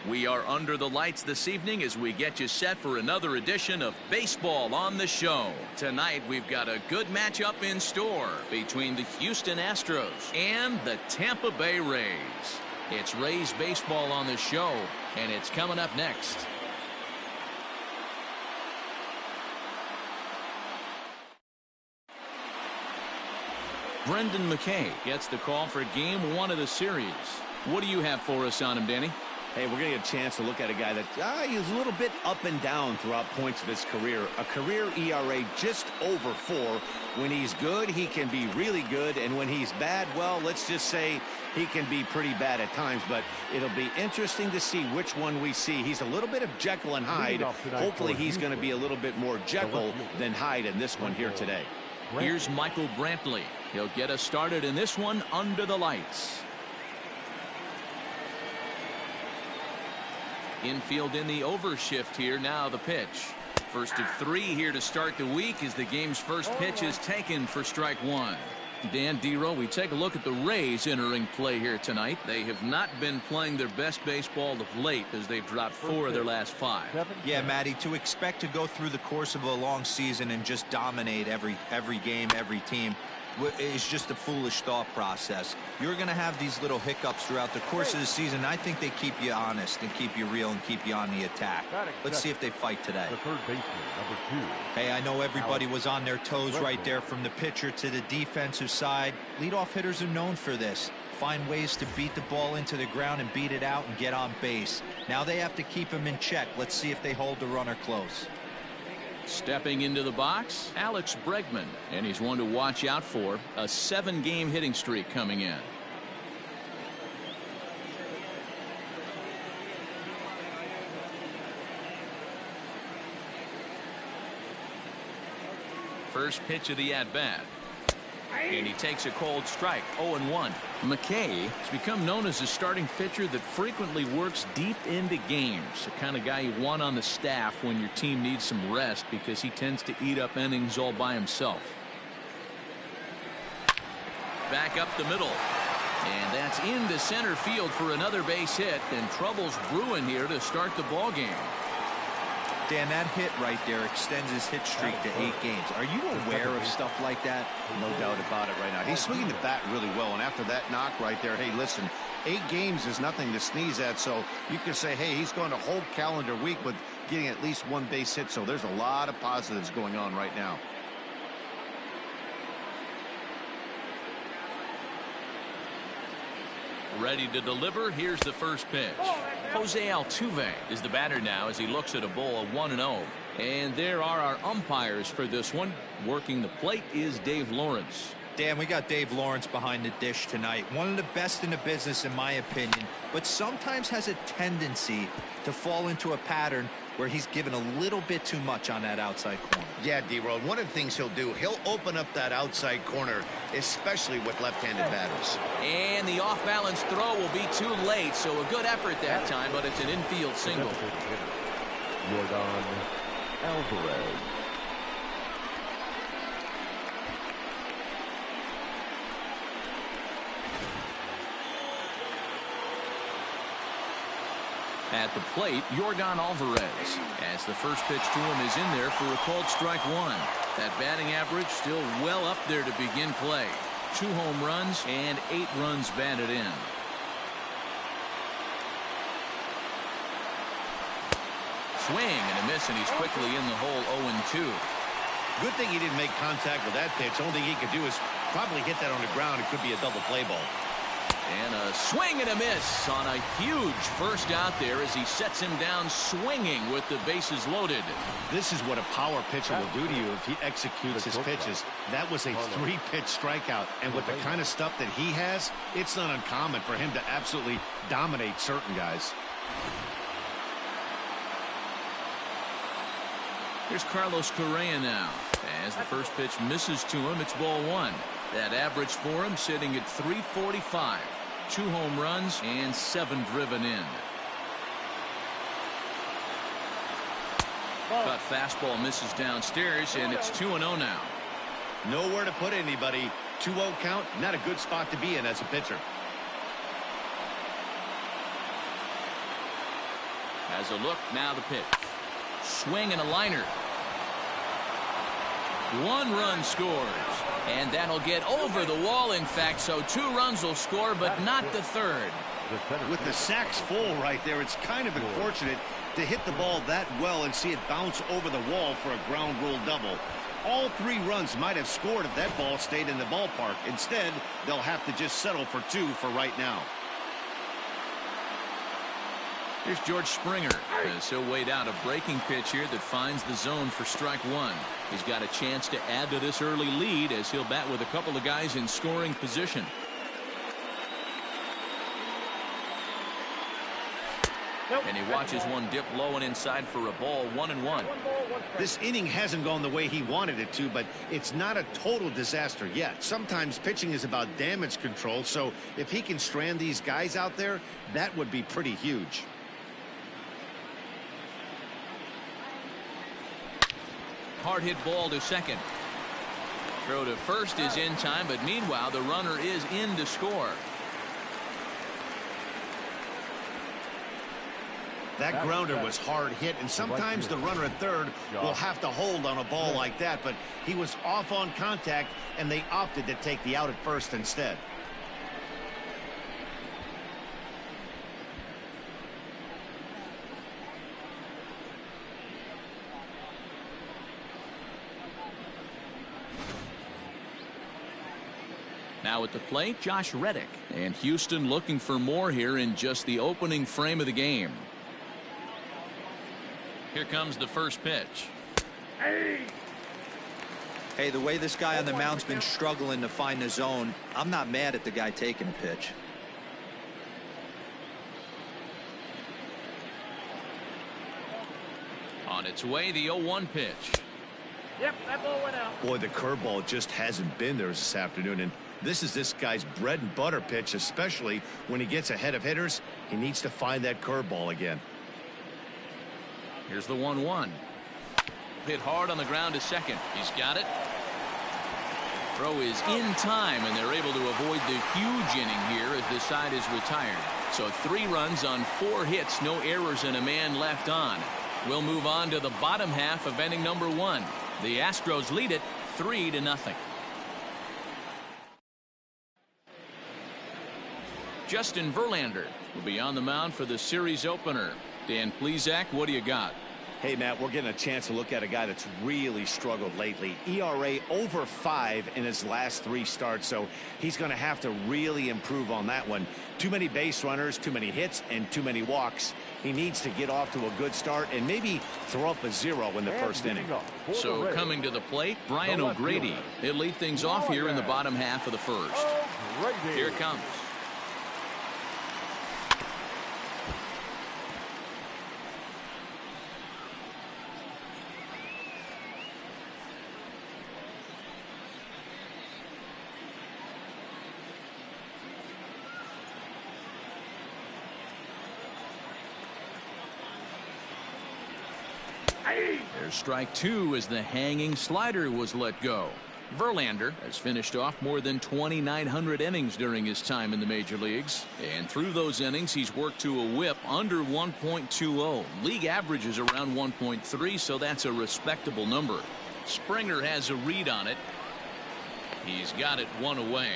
We are under the lights this evening as we get you set for another edition of Baseball on the Show. Tonight we've got a good matchup in store between the Houston Astros and the Tampa Bay Rays. It's Rays Baseball on the Show, and it's coming up next. Brendan McKay gets the call for Game 1 of the series. What do you have for us on him, Danny? Hey, we're going to get a chance to look at a guy that he's a little bit up and down throughout points of his career. A career ERA just over 4. When he's good, he can be really good. And when he's bad, well, let's just say he can be pretty bad at times. But it'll be interesting to see which one we see. He's a little bit of Jekyll and Hyde. Hopefully he's going to be a little bit more Jekyll than Hyde in this one here today. Here's Michael Brantley. He'll get us started in this one under the lights. Infield in the overshift here. Now the pitch. First of 3 here to start the week as the game's first pitch is taken for strike 1. Dan Dero, we take a look at the Rays entering play here tonight. They have not been playing their best baseball of late as they've dropped 4 of their last 5. Yeah, Matty, to expect to go through the course of a long season and just dominate every game, every team is just a foolish thought process. You're going to have these little hiccups throughout the course of the season. I think they keep you honest and keep you real and keep you on the attack. Let's see if they fight today. The third baseman, number 2. Hey, I know everybody was on their toes right there from the pitcher to the defensive side. Leadoff hitters are known for this. Find ways to beat the ball into the ground and beat it out and get on base. Now they have to keep him in check. Let's see if they hold the runner close. Stepping into the box, Alex Bregman, and he's one to watch out for. A 7-game hitting streak coming in. First pitch of the at-bat. And he takes a cold strike, 0-1. McKay has become known as a starting pitcher that frequently works deep into games. The kind of guy you want on the staff when your team needs some rest because he tends to eat up innings all by himself. Back up the middle. And that's into center field for another base hit. And trouble's brewing here to start the ball game. Dan, that hit right there extends his hit streak to 8 games. Are you aware of stuff like that? No doubt about it right now. He's swinging the bat really well. And after that knock right there, hey, listen, 8 games is nothing to sneeze at. So you can say, hey, he's going a whole calendar week with getting at least 1 base hit. So there's a lot of positives going on right now. Ready to deliver. Here's the first pitch. Jose Altuve is the batter now as he looks at a ball of 1-0. And there are our umpires for this one. Working the plate is Dave Lawrence. Dan, we got Dave Lawrence behind the dish tonight. One of the best in the business, in my opinion, but sometimes has a tendency to fall into a pattern where he's given a little bit too much on that outside corner. Yeah, D-Road, one of the things he'll do, he'll open up that outside corner, especially with left-handed batters. And the off-balance throw will be too late, so a good effort that time, but it's an infield single. Jordan Alvarez. At the plate, Jordan Alvarez, as the first pitch to him is in there for a called strike 1. That batting average still well up there to begin play. 2 home runs and 8 runs batted in. Swing and a miss, and he's quickly in the hole, 0-2. Good thing he didn't make contact with that pitch. Only thing he could do is probably hit that on the ground. It could be a double play ball. And a swing and a miss on a huge first out there as he sets him down swinging with the bases loaded. This is what a power pitcher will do to you if he executes his pitches. That was a 3-pitch strikeout. And with the kind of stuff that he has, it's not uncommon for him to absolutely dominate certain guys. Here's Carlos Correa now. As the first pitch misses to him, it's ball 1. That average for him sitting at .345. 2 home runs and 7 driven in. Cut fastball misses downstairs, and it's 2-0 now. Nowhere to put anybody. 2-0 count, not a good spot to be in as a pitcher. Has a look, now the pitch. Swing and a liner. 1 run scores. And that'll get over the wall, in fact, so 2 runs will score, but not the third. With the sacks full right there, it's kind of unfortunate to hit the ball that well and see it bounce over the wall for a ground rule double. All 3 runs might have scored if that ball stayed in the ballpark. Instead, they'll have to just settle for 2 for right now. Here's George Springer as he'll wait out a breaking pitch here that finds the zone for strike 1. He's got a chance to add to this early lead as he'll bat with a couple of guys in scoring position. And he watches one dip low and inside for a ball. 1-1. This inning hasn't gone the way he wanted it to, but it's not a total disaster yet. Sometimes pitching is about damage control, so if he can strand these guys out there, that would be pretty huge. Hard hit ball to second. Throw to first is in time, but meanwhile the runner is in to score. That grounder was hard hit, and sometimes the runner at third will have to hold on a ball like that, but he was off on contact, and they opted to take the out at first instead. Now at the plate, Josh Reddick, and Houston looking for more here in just the opening frame of the game. Here comes the first pitch. Hey, the way this guy on the mound's been struggling to find the zone, I'm not mad at the guy taking a pitch. On its way, the 0-1 pitch. Yep, that ball went out. Boy, the curveball just hasn't been there this afternoon, and this is this guy's bread and butter pitch, especially when he gets ahead of hitters. He needs to find that curveball again. Here's the 1-1. Hit hard on the ground to second. He's got it. Throw is in time, and they're able to avoid the huge inning here as this side is retired. So 3 runs on 4 hits, no errors, and a man left on. We'll move on to the bottom half of inning number 1. The Astros lead it 3-0. Justin Verlander will be on the mound for the series opener. Dan Plesac, what do you got? Hey, Matt, we're getting a chance to look at a guy that's really struggled lately. ERA over 5 in his last 3 starts, so he's going to have to really improve on that one. Too many base runners, too many hits, and too many walks. He needs to get off to a good start and maybe throw up a 0 in the first inning. So coming to the plate, Brian O'Grady. He'll lead things off here in the bottom half of the first. Here it comes. There's strike 2 as the hanging slider was let go. Verlander has finished off more than 2,900 innings during his time in the major leagues, and through those innings he's worked to a whip under 1.20. League average is around 1.3, so that's a respectable number. Springer has a read on it. He's got it 1 away.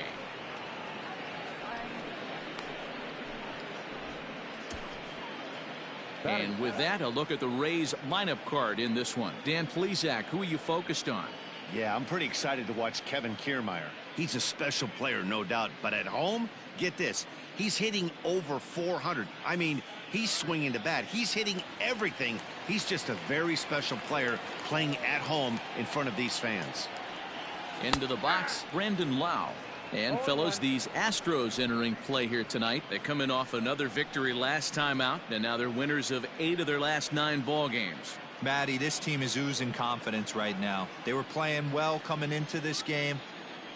And with that, a look at the Rays lineup card in this one. Dan Plesac, who are you focused on? Yeah, I'm pretty excited to watch Kevin Kiermaier. He's a special player, no doubt. But at home, get this, he's hitting over 400. I mean, he's swinging the bat. He's hitting everything. He's just a very special player playing at home in front of these fans. Into the box, Brandon Lau. And fellows, these Astros entering play here tonight. They come in off another victory last time out, and now they're winners of 8 of their last 9 ball games. Matty, this team is oozing confidence right now. They were playing well coming into this game,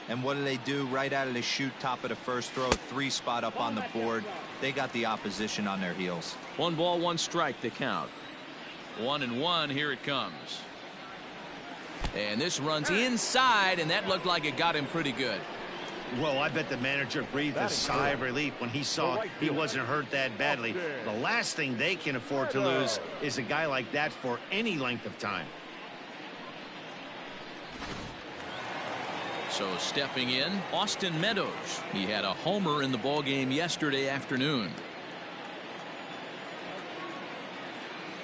and what do? Right out of the chute, top of the first, throw a 3 spot up on the board. They got the opposition on their heels. 1 ball, 1 strike to count. 1-1, here it comes. And this runs inside, and that looked like it got him pretty good. Well, I bet the manager breathed a sigh of relief when he saw he wasn't hurt that badly. The last thing they can afford to lose is a guy like that for any length of time. So stepping in, Austin Meadows. He had a homer in the ballgame yesterday afternoon.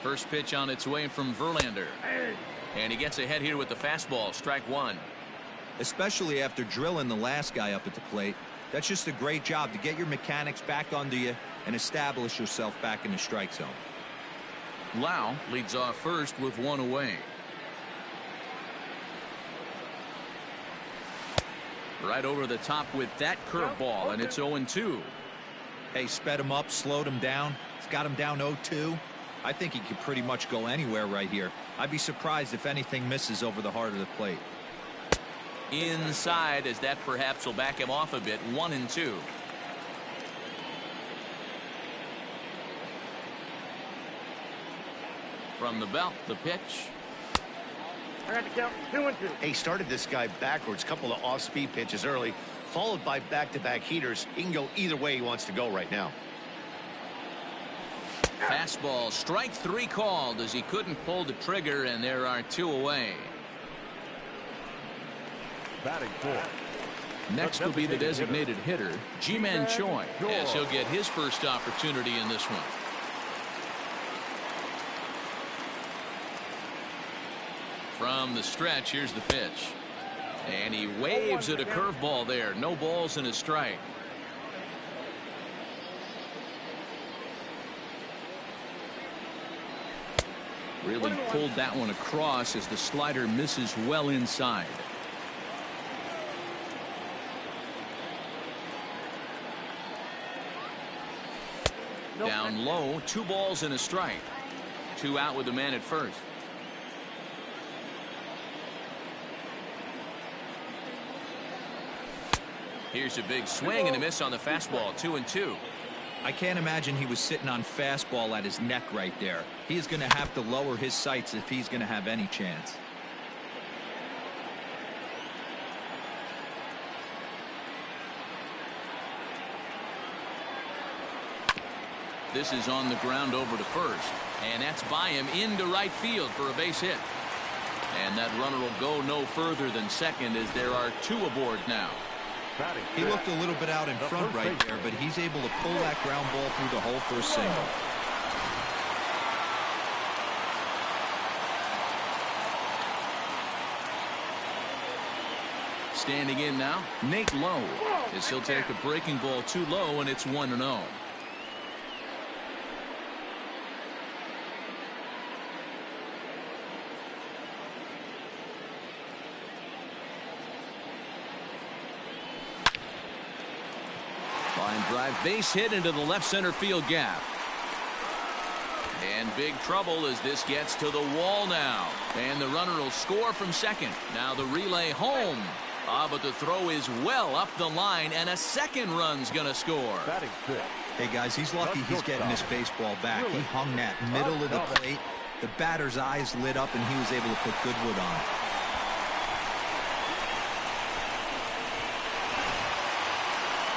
First pitch on its way from Verlander. And he gets ahead here with the fastball. Strike one. Especially after drilling the last guy up at the plate. That's just a great job to get your mechanics back under you and establish yourself back in the strike zone. Lau leads off first with one away. Right over the top with that curveball, and it's 0-2. Hey, sped him up, slowed him down. It's got him down 0-2. I think he could pretty much go anywhere right here. I'd be surprised if anything misses over the heart of the plate. Inside, as that perhaps will back him off a bit. 1-2. From the belt, the pitch. I got to count 2-2. He started this guy backwards, couple of off-speed pitches early, followed by back-to-back heaters. He can go either way he wants to go right now. Fastball, strike three called as he couldn't pull the trigger, and there are two away. Batting fourth. Next will be the designated hitter, Ji-Man Choi, as he'll get his first opportunity in this one. From the stretch, here's the pitch. And he waves at a curveball there. No balls and a strike. Really pulled that one across as the slider misses well inside. Down low, 2 balls and a strike. 2 out with the man at first. Here's a big swing and a miss on the fastball. 2-2. I can't imagine he was sitting on fastball at his neck right there. He is going to have to lower his sights if he's going to have any chance. This is on the ground over to first, and that's by him into right field for a base hit. And that runner will go no further than second as there are 2 aboard now. He looked a little bit out in front right there, but he's able to pull that ground ball through the hole for a single. Standing in now, Nate Lowe, as he'll take a breaking ball too low, and it's 1-0. Line drive, base hit into the left center field gap. And big trouble as this gets to the wall now. And the runner will score from second. Now the relay home. But the throw is well up the line, and a second run's going to score. Hey, guys, he's lucky he's getting this baseball back. He hung that middle of the plate. The batter's eyes lit up, and he was able to put good wood on.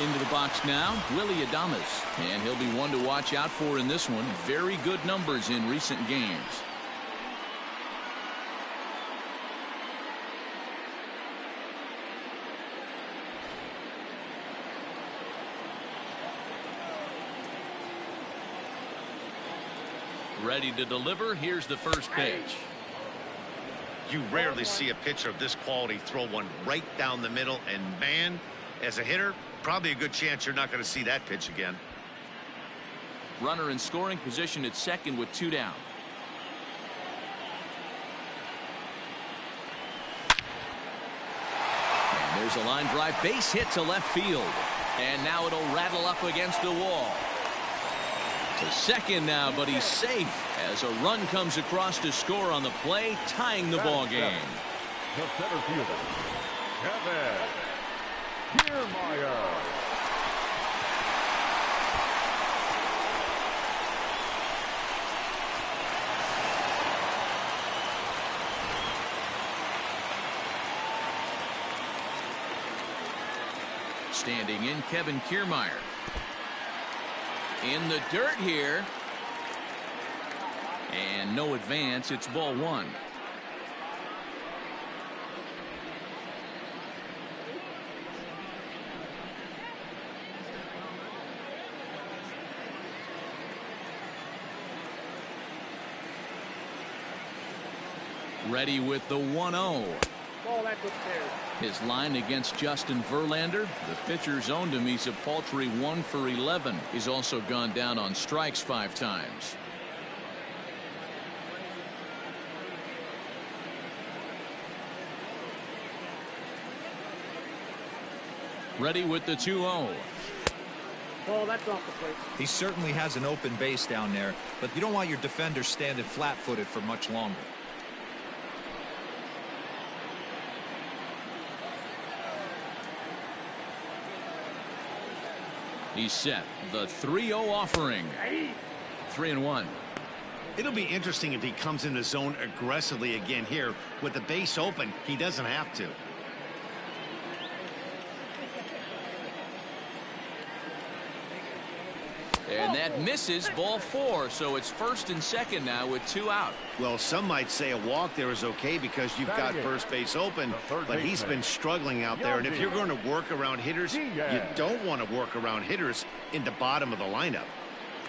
Into the box now, Willie Adames, and he'll be one to watch out for in this one. Very good numbers in recent games. Ready to deliver. Here's the first pitch. You rarely see a pitcher of this quality throw one right down the middle, and man, as a hitter, probably a good chance you're not going to see that pitch again. Runner in scoring position at second with 2 down. And there's a line drive, base hit to left field. And now it'll rattle up against the wall. To second now, but he's safe as a run comes across to score on the play, tying the ball game. The center fielder, Kevin Kiermaier. Standing in, Kevin Kiermaier. In the dirt here. And no advance. It's ball one. Ready with the 1-0. Ball, that's upstairs. His line against Justin Verlander. The pitcher's owned him. He's a paltry 1 for 11. He's also gone down on strikes 5 times. Ready with the 2-0. Ball, that's off the plate. He certainly has an open base down there, but you don't want your defender standing flat-footed for much longer. He's set. The 3-0 offering. 3-1. It'll be interesting if he comes in the zone aggressively again here. With the base open, he doesn't have to. And that misses, ball 4. So it's first and second now with 2 out. Well, some might say a walk there is okay because you've got first base open, but he's been struggling out there. And if you're going to work around hitters, you don't want to work around hitters in the bottom of the lineup.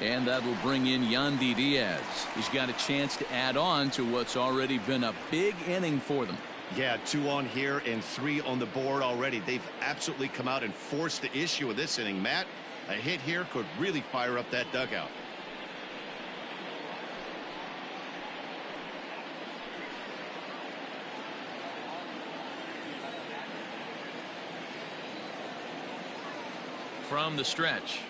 And that will bring in Yandy Diaz. He's got a chance to add on to what's already been a big inning for them. Yeah, 2 on here and 3 on the board already. They've absolutely come out and forced the issue of this inning, Matt. A hit here could really fire up that dugout. From the stretch.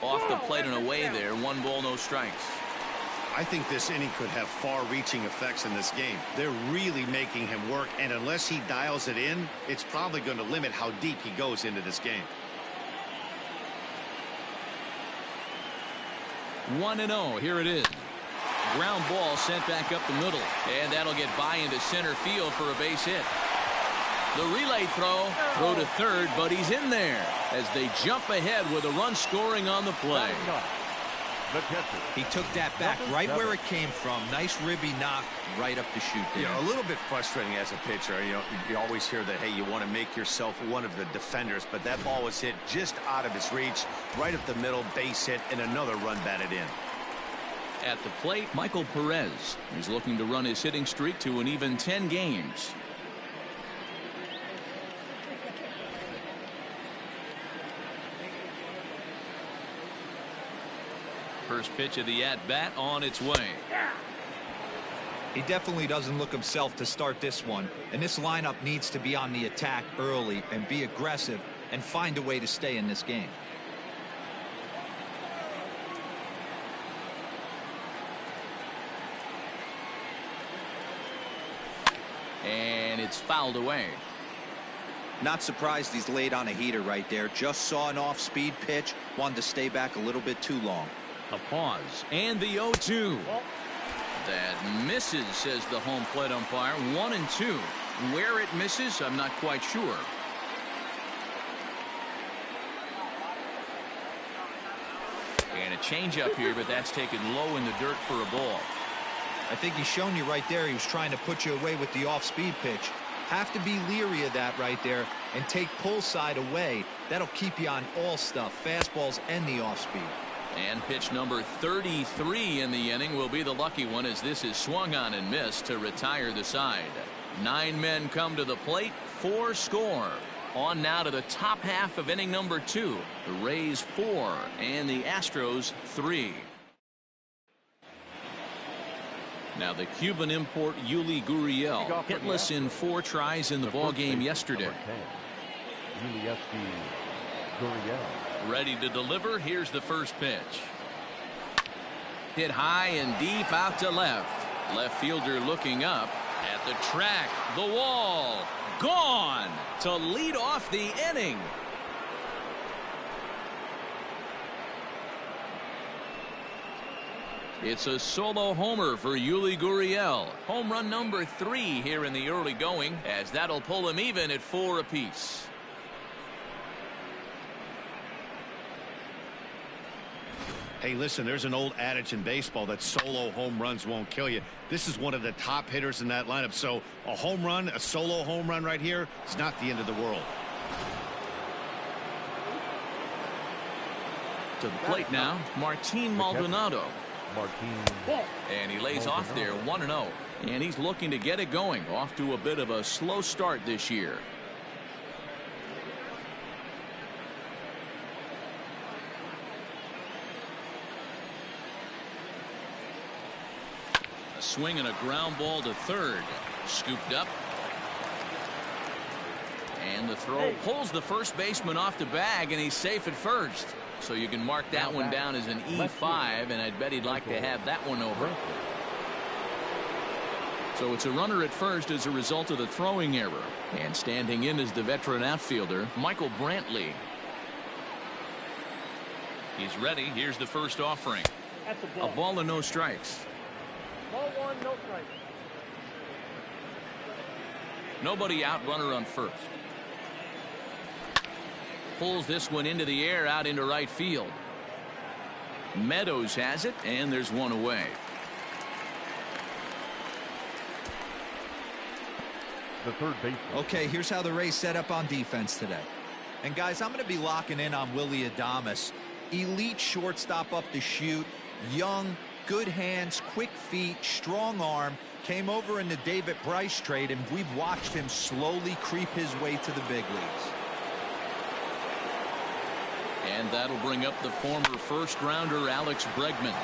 Off the plate and away there. 1 ball, no strikes. I think this inning could have far-reaching effects in this game. They're really making him work, and unless he dials it in, it's probably going to limit how deep he goes into this game. 1-0. Here it is. Ground ball sent back up the middle. And that'll get by into center field for a base hit. The relay throw to third, but he's in there as they jump ahead with a run scoring on the play. He took that back right where it came from. Nice ribby knock right up the chute there. A little bit frustrating as a pitcher. You always hear that, hey, you want to make yourself one of the defenders, but that ball was hit just out of his reach, right up the middle, base hit, and another run batted in. At the plate, Michael Perez. He's looking to run his hitting streak to an even 10 games. First pitch of the at-bat on its way. He definitely doesn't look himself to start this one, and this lineup needs to be on the attack early and be aggressive and find a way to stay in this game. And it's fouled away. Not surprised he's laid on a heater right there. Just saw an off-speed pitch, wanted to stay back a little bit too long. A pause and the 0-2. That misses, says the home plate umpire. 1-2. Where it misses, I'm not quite sure. And a changeup here, but that's taken low in the dirt for a ball. I think he's shown you right there he was trying to put you away with the off-speed pitch. Have to be leery of that right there and take pull side away. That'll keep you on all stuff, fastballs and the off-speed. And pitch number 33 in the inning will be the lucky one, as this is swung on and missed to retire the side. 9 men come to the plate, 4 score. On now to the top half of inning number 2. The Rays 4 and the Astros 3. Now the Cuban import Yuli Gurriel hitless in 4 tries in the ball game yesterday. Ready to deliver. Here's the first pitch. Hit high and deep out to left. Left fielder looking up at the track. The wall. Gone to lead off the inning. It's a solo homer for Yuli Gurriel. Home run number 3 here in the early going, as that'll pull him even at 4 apiece. Hey, listen, there's an old adage in baseball that solo home runs won't kill you. This is one of the top hitters in that lineup. So a home run, a solo home run right here, is not the end of the world. To the plate now, Martin Maldonado. And he lays off there 1-0. And he's looking to get it going. Off to a bit of a slow start this year. A swing and a ground ball to third. Scooped up. And the throw pulls the first baseman off the bag, and he's safe at first. So you can mark that one down as an E5, and I'd bet he'd like to have that one over. So it's a runner at first as a result of the throwing error. And standing in is the veteran outfielder, Michael Brantley. He's ready. Here's the first offering. A ball and no strikes. Ball one, no strike. Nobody out, runner on first. Pulls this one into the air out into right field. Meadows has it, and there's one away. The third baseman. Okay, here's how the Rays set up on defense today. And guys, I'm going to be locking in on Willy Adames. Elite shortstop up to shoot. Young, good hands, quick feet, strong arm. Came over in the David Price trade, and we've watched him slowly creep his way to the big leagues. And that'll bring up the former first-rounder Alex Bregman.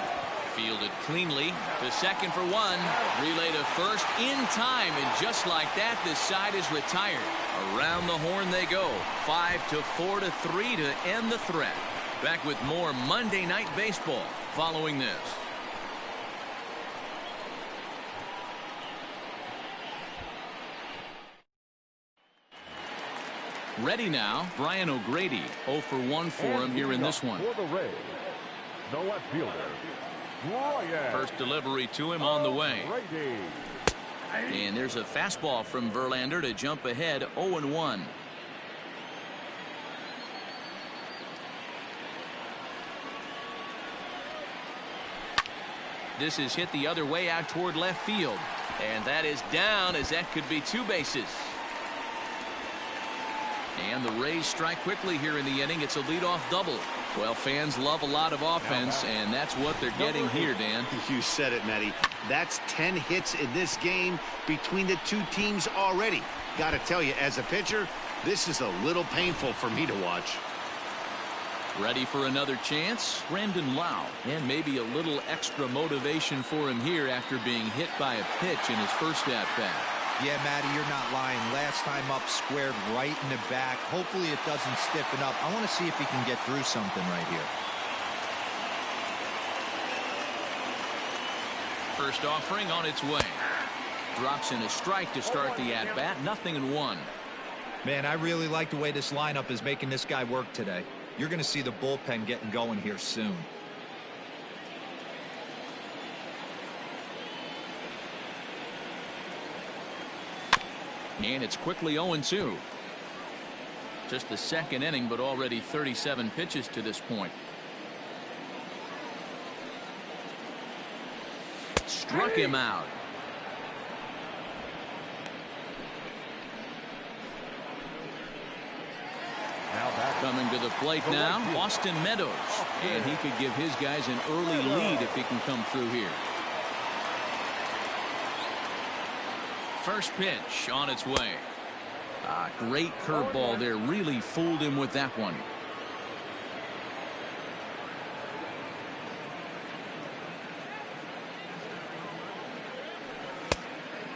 Fielded cleanly to second for one. Relay to first in time, and just like that, this side is retired. Around the horn they go. 5-4 to 3 to end the threat. Back with more Monday Night Baseball following this. Ready now, Brian O'Grady. 0 for 1 for him here in this one. For the Rays, the left fielder, Brian. First delivery to him on the way. O'Grady. And there's a fastball from Verlander to jump ahead 0-1. This is hit the other way out toward left field. And that is down, as that could be two bases. And the Rays strike quickly here in the inning. It's a leadoff double. Well, fans love a lot of offense, and that's what they're getting here, Dan. You said it, Matty. That's 10 hits in this game between the two teams already. Got to tell you, as a pitcher, this is a little painful for me to watch. Ready for another chance? Brandon Lau. And maybe a little extra motivation for him here after being hit by a pitch in his first at-bat. Yeah, Matty, you're not lying. Last time up, squared right in the back. Hopefully it doesn't stiffen up. I want to see if he can get through something right here. First offering on its way. Drops in a strike to start the at-bat. 0-1. Man, I really like the way this lineup is making this guy work today. You're going to see the bullpen getting going here soon. And it's quickly 0-2. Just the second inning, but already 37 pitches to this point. Struck him out. Coming to the plate now, Austin Meadows. And he could give his guys an early lead if he can come through here. First pitch on its way. Great curveball there. Really fooled him with that one.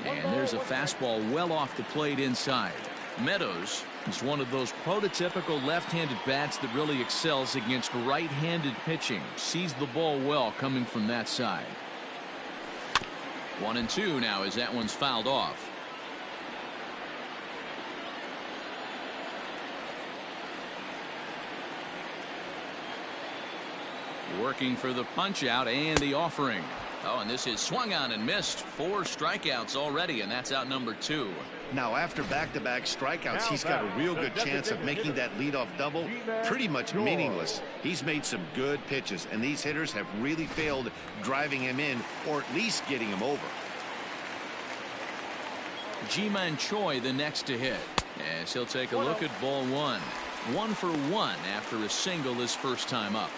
And there's a fastball well off the plate inside. Meadows is one of those prototypical left-handed bats that really excels against right-handed pitching. Sees the ball well coming from that side. 1-2 now as that one's fouled off. Working for the punch out and the offering. Oh, and this is swung on and missed. 4 strikeouts already, and that's out number 2. Now, after back-to-back strikeouts, he's got a real good chance of making that leadoff double pretty much meaningless. He's made some good pitches, and these hitters have really failed driving him in or at least getting him over. Ji-Man Choi the next to hit, as he'll take a look at ball one. 1 for 1 after a single his first time up.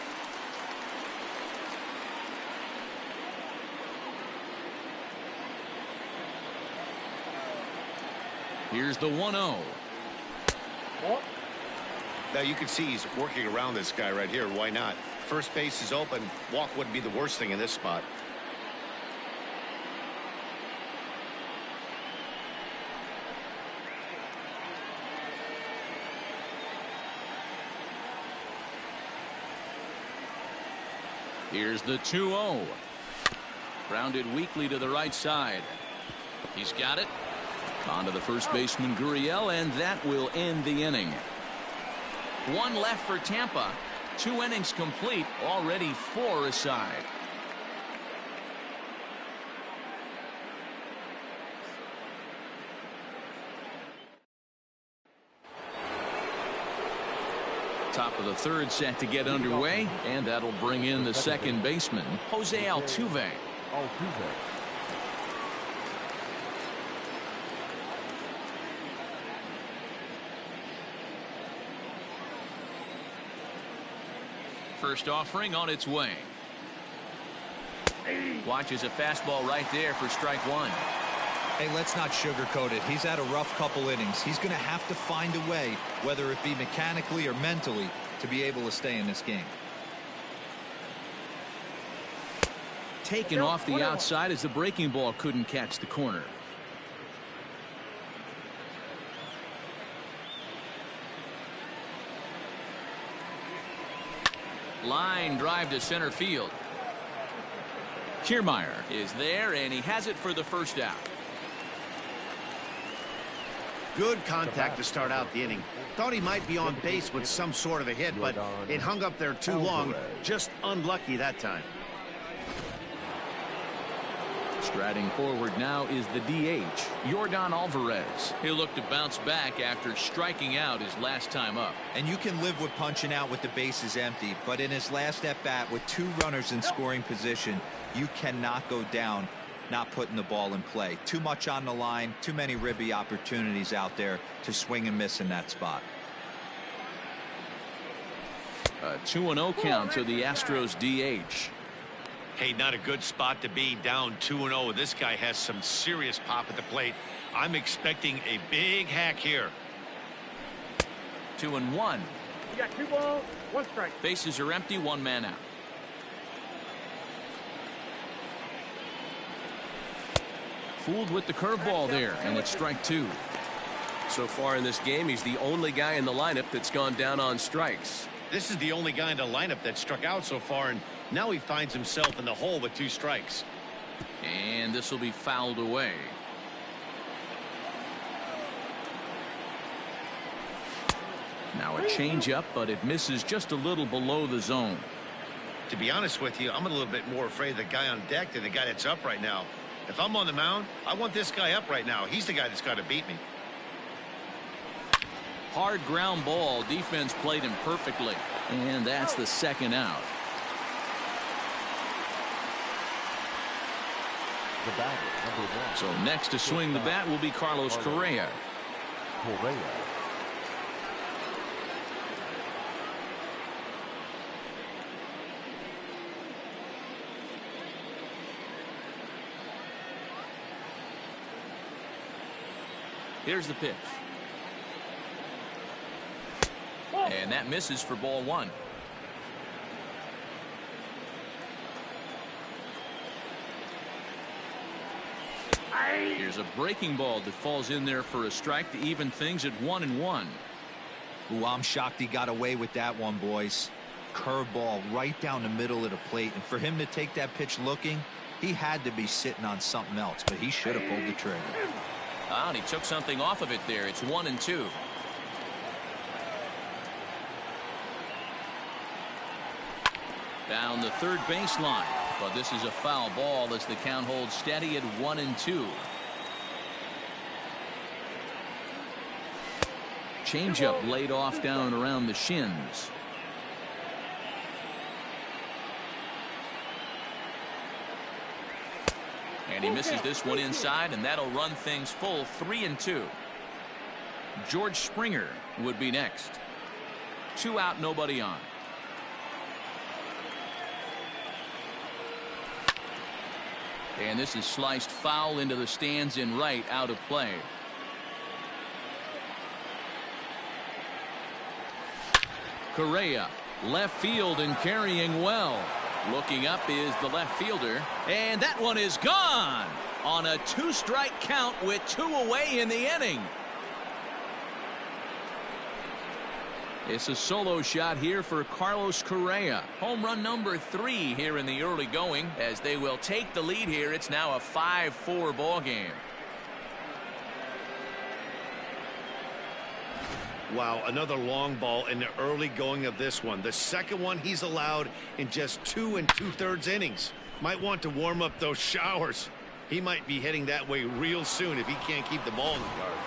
Here's the 1-0. Now you can see he's working around this guy right here. Why not? First base is open. Walk wouldn't be the worst thing in this spot. Here's the 2-0. Grounded weakly to the right side. He's got it. On to the first baseman Gurriel, and that will end the inning. 1 left for Tampa. 2 innings complete, already 4 aside. Top of the third set to get underway, and that'll bring in the second baseman, Jose Altuve. First offering on its way. Watches a fastball right there for strike 1. Hey, let's not sugarcoat it. He's had a rough couple innings. He's going to have to find a way, whether it be mechanically or mentally, to be able to stay in this game. Taken off the outside as the breaking ball couldn't catch the corner. Line drive to center field. Kiermaier is there, and he has it for the first out. Good contact to start out the inning. Thought he might be on base with some sort of a hit, but it hung up there too long. Just unlucky that time. Striding forward now is the DH, Yordan Alvarez. He'll look to bounce back after striking out his last time up. And you can live with punching out with the bases empty, but in his last at bat with 2 runners in scoring position, you cannot go down not putting the ball in play. Too much on the line, too many ribby opportunities out there to swing and miss in that spot. A 2-0 count to the Astros DH. Hey, not a good spot to be, down 2-0. This guy has some serious pop at the plate. I'm expecting a big hack here. 2-1. You got 2 balls, 1 strike. Bases are empty, 1 man out. Fooled with the curveball there, and it's strike 2. So far in this game, he's the only guy in the lineup that's gone down on strikes. This is the only guy in the lineup that struck out so far, and now he finds himself in the hole with 2 strikes. And this will be fouled away. Now a changeup, but it misses just a little below the zone. To be honest with you, I'm a little bit more afraid of the guy on deck than the guy that's up right now. If I'm on the mound, I want this guy up right now. He's the guy that's got to beat me. Hard ground ball. Defense played him perfectly. And that's the second out. The batter, number 1. So next to swing the bat will be Carlos Correa. Here's the pitch. And that misses for ball 1. Here's a breaking ball that falls in there for a strike to even things at 1-1. Ooh, I'm shocked he got away with that one, boys. Curveball right down the middle of the plate, and for him to take that pitch looking, he had to be sitting on something else, but he should have pulled the trigger. And he took something off of it there. It's 1-2. Down the third baseline, but this is a foul ball as the count holds steady at 1-2. changeup laid off down around the shins. And he misses this one inside, and that'll run things full 3-2. George Springer would be next. 2 out, nobody on. And this is sliced foul into the stands in right, out of play. Correa, left field and carrying well. Looking up is the left fielder, and that one is gone on a 2-strike count with 2 away in the inning. It's a solo shot here for Carlos Correa. Home run number 3 here in the early going, as they will take the lead here. It's now a 5-4 ball game. Wow, another long ball in the early going of this one. The second one he's allowed in just 2 2/3 innings. Might want to warm up those showers. He might be heading that way real soon if he can't keep the ball in the yard.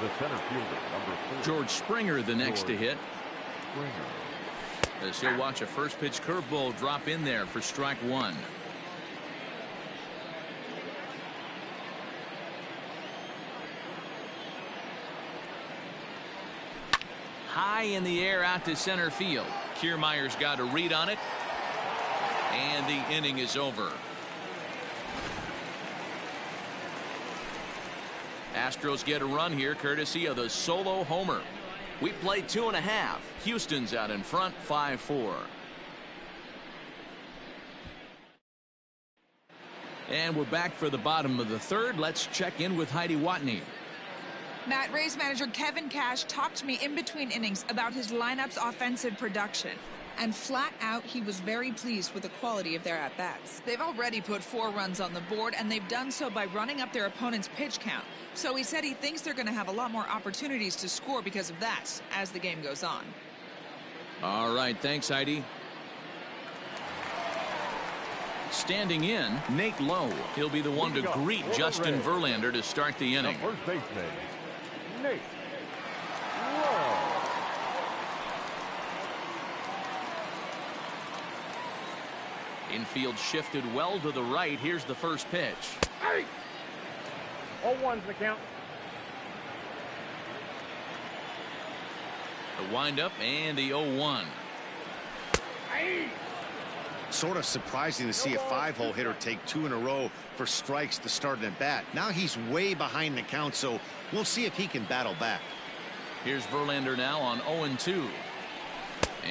The center fielder, number 4. George Springer the next to hit. As he'll watch a first pitch curveball drop in there for strike 1. High in the air out to center field. Kiermaier's got a read on it. And the inning is over. Astros get a run here courtesy of the solo homer. We played 2.5. Houston's out in front 5-4. And we're back for the bottom of the third. Let's check in with Heidi Watney. Matt, Rays manager Kevin Cash talked to me in between innings about his lineup's offensive production. And flat out, he was very pleased with the quality of their at-bats. They've already put 4 runs on the board, and they've done so by running up their opponent's pitch count. So he said he thinks they're going to have a lot more opportunities to score because of that as the game goes on. All right, thanks, Heidi. Standing in, Nate Lowe. He'll be the one to greet Justin Verlander to start the inning. The first baseman, Nate Lowe. Infield shifted well to the right. Here's the first pitch. Hey! 0-1's the count. The windup and the 0-1. Hey! Sort of surprising to see a 5-hole hitter take 2 in a row for strikes to start an at-bat. Now he's way behind the count, so we'll see if he can battle back. Here's Verlander now on 0-2.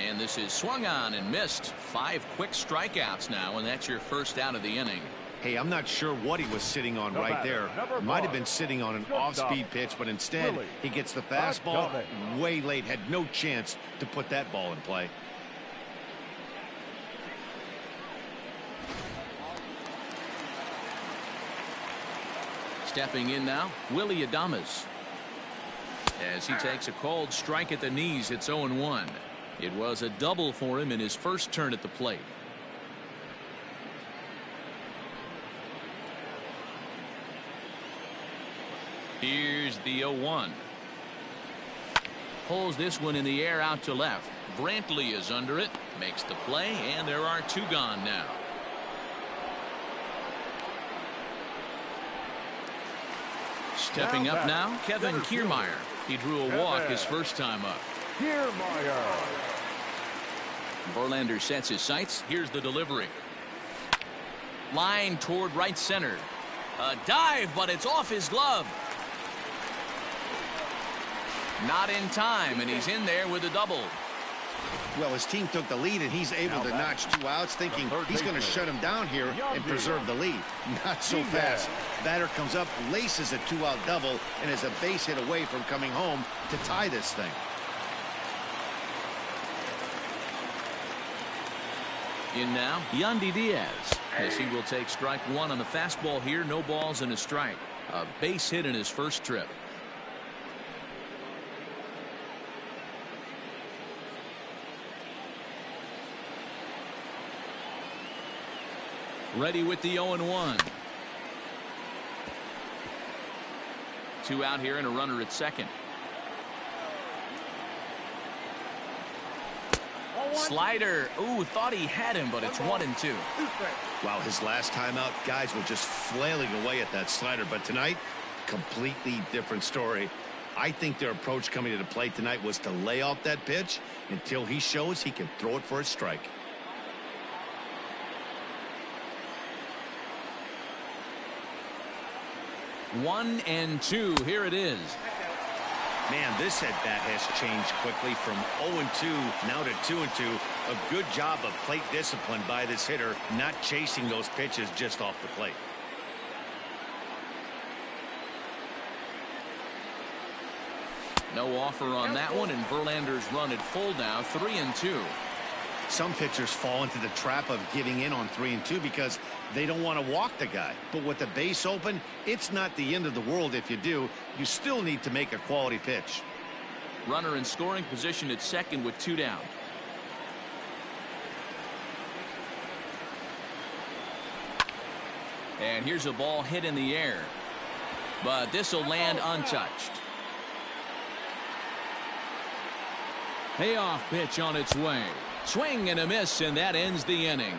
And this is swung on and missed. 5 quick strikeouts now, and that's your first out of the inning. Hey, I'm not sure what he was sitting on right there. Might have been sitting on an off-speed pitch, but instead he gets the fastball way late. Had no chance to put that ball in play. Stepping in now, Willie Adames. As he takes a cold strike at the knees, it's 0-1. It was a double for him in his first turn at the plate. Here's the 0-1. Pulls this one in the air out to left. Brantley is under it, makes the play, and there are 2 gone now. Stepping up now, Kevin Kiermaier. He drew a walk his first time up. Kiermaier. Verlander sets his sights. Here's the delivery. Line toward right center. A dive, but it's off his glove. Not in time, and he's in there with a double. Well, his team took the lead, and he's able to notch 2 outs, thinking he's going to shut him down here and preserve the lead. Not so fast. Batter comes up, laces a 2-out double, and is a base hit away from coming home to tie this thing. In now, Yandy Diaz, as he will take strike 1 on the fastball here. No balls and a strike. A base hit in his first trip. Ready with the 0-1. 2 out here and a runner at second. Slider. Ooh, thought he had him, but it's 1-2. Wow, his last time out, guys were just flailing away at that slider. But tonight, completely different story. I think their approach coming to the plate tonight was to lay off that pitch until he shows he can throw it for a strike. One and two. Here it is. Man, this at bat has changed quickly from 0-2 now to 2-2. A good job of plate discipline by this hitter, not chasing those pitches just off the plate. No offer on that one, and Verlander's run at full now, 3-2. Some pitchers fall into the trap of giving in on 3-2 because they don't want to walk the guy. But with the base open, it's not the end of the world if you do. You still need to make a quality pitch. Runner in scoring position at second with 2 down. And here's a ball hit in the air, but this will land untouched. Payoff pitch on its way. Swing and a miss, and that ends the inning.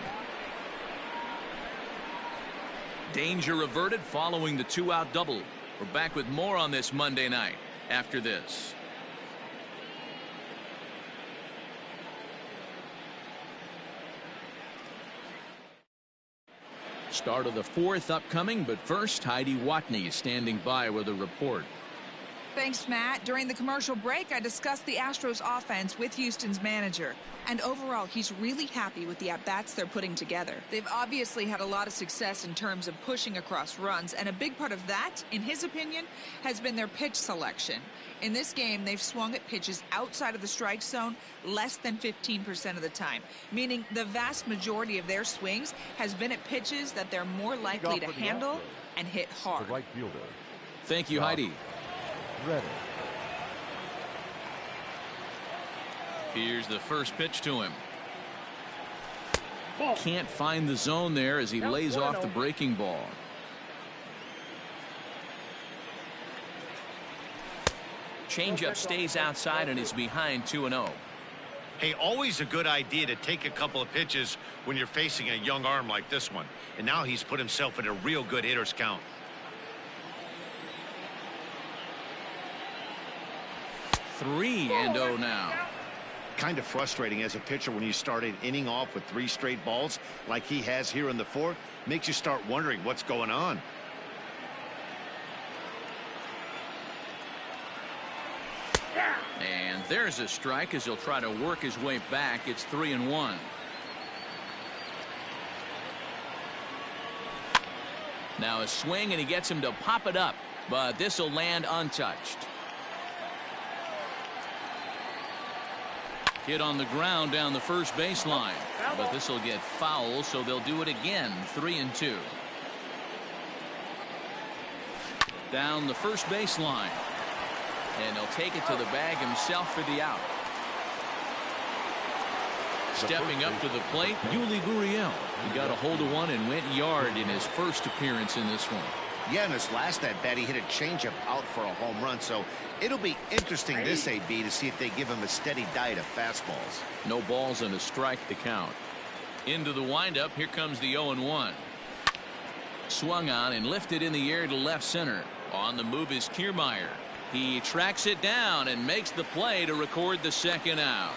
Danger averted following the 2-out double. We're back with more on this Monday night after this. Start of the 4th upcoming, but first, Heidi Watney is standing by with a report. Thanks, Matt. During the commercial break, I discussed the Astros offense with Houston's manager. And overall, he's really happy with the at-bats they're putting together. They've obviously had a lot of success in terms of pushing across runs, and a big part of that, in his opinion, has been their pitch selection. In this game, they've swung at pitches outside of the strike zone less than 15% of the time, meaning the vast majority of their swings has been at pitches that they're more likely to handle and hit hard. The right fielder. Thank you, Heidi. Ready. Here's the first pitch to him. Can't find the zone there as he lays off the breaking ball. Changeup stays outside and is behind 2-0. Hey, always a good idea to take a couple of pitches when you're facing a young arm like this one. And now he's put himself in a real good hitter's count. 3-0 now. Kind of frustrating as a pitcher when you start an inning off with 3 straight balls like he has here in the 4th. Makes you start wondering what's going on. And there's a strike as he'll try to work his way back. It's 3-1. Now a swing, and he gets him to pop it up, but this will land untouched. Hit on the ground down the first baseline, but this will get foul, so they'll do it again. 3-2. Down the first baseline, and he'll take it to the bag himself for the out. Stepping up to the plate, Yuli Gurriel. He got a hold of one and went yard in his first appearance in this one. Yeah, in his last at bat, he hit a changeup out for a home run. So it'll be interesting this AB to see if they give him a steady diet of fastballs. No balls and a strike to count. Into the windup. Here comes the 0-1. Swung on and lifted in the air to left center. On the move is Kiermaier. He tracks it down and makes the play to record the second out.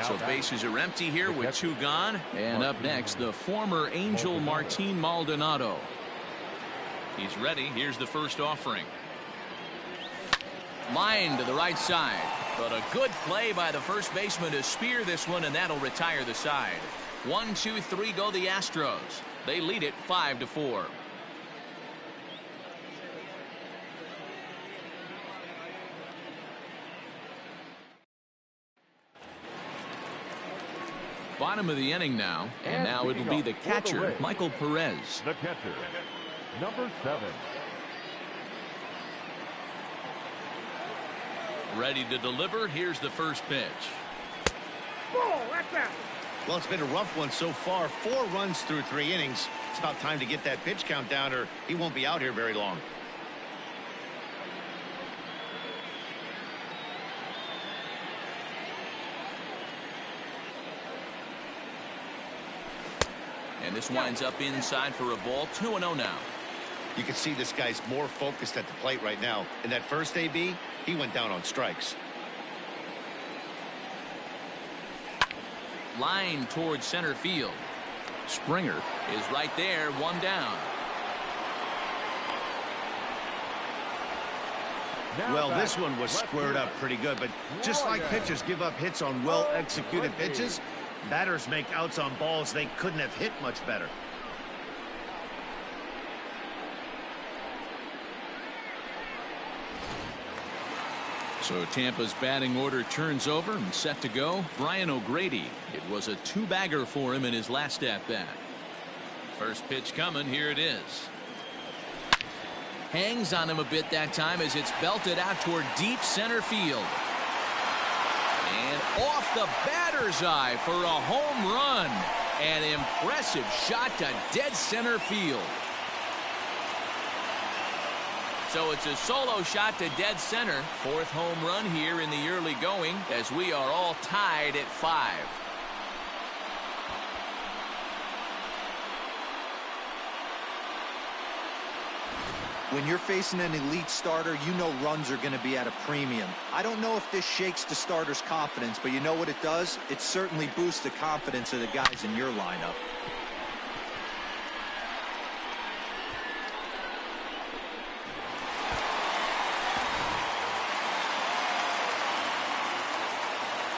So bases are empty here with 2 gone. And up next, the former Angel Martin Maldonado. He's ready. Here's the first offering. Line to the right side. But a good play by the first baseman to spear this one, and that'll retire the side. 1, 2, 3 go the Astros. They lead it 5-4. Bottom of the inning now, and now it'll be the catcher, Michael Perez. The catcher, number 7. Ready to deliver. Here's the first pitch. Well, it's been a rough one so far. 4 runs through 3 innings. It's about time to get that pitch count down, or he won't be out here very long. And this winds up inside for a ball. 2-0 now. You can see this guy's more focused at the plate right now. In that first AB, he went down on strikes. Line towards center field. Springer is right there, one down. Well, this one was squared up pretty good, but just like pitchers give up hits on well-executed pitches, batters make outs on balls they couldn't have hit much better. So Tampa's batting order turns over and set to go. Brian O'Grady. It was a two-bagger for him in his last at-bat. First pitch coming. Here it is. Hangs on him a bit that time as it's belted out toward deep center field. And off the batter's eye for a home run. An impressive shot to dead center field. So it's a solo shot to dead center. Fourth home run here in the early going as we are all tied at 5. When you're facing an elite starter, you know runs are going to be at a premium. I don't know if this shakes the starter's confidence, but you know what it does? It certainly boosts the confidence of the guys in your lineup.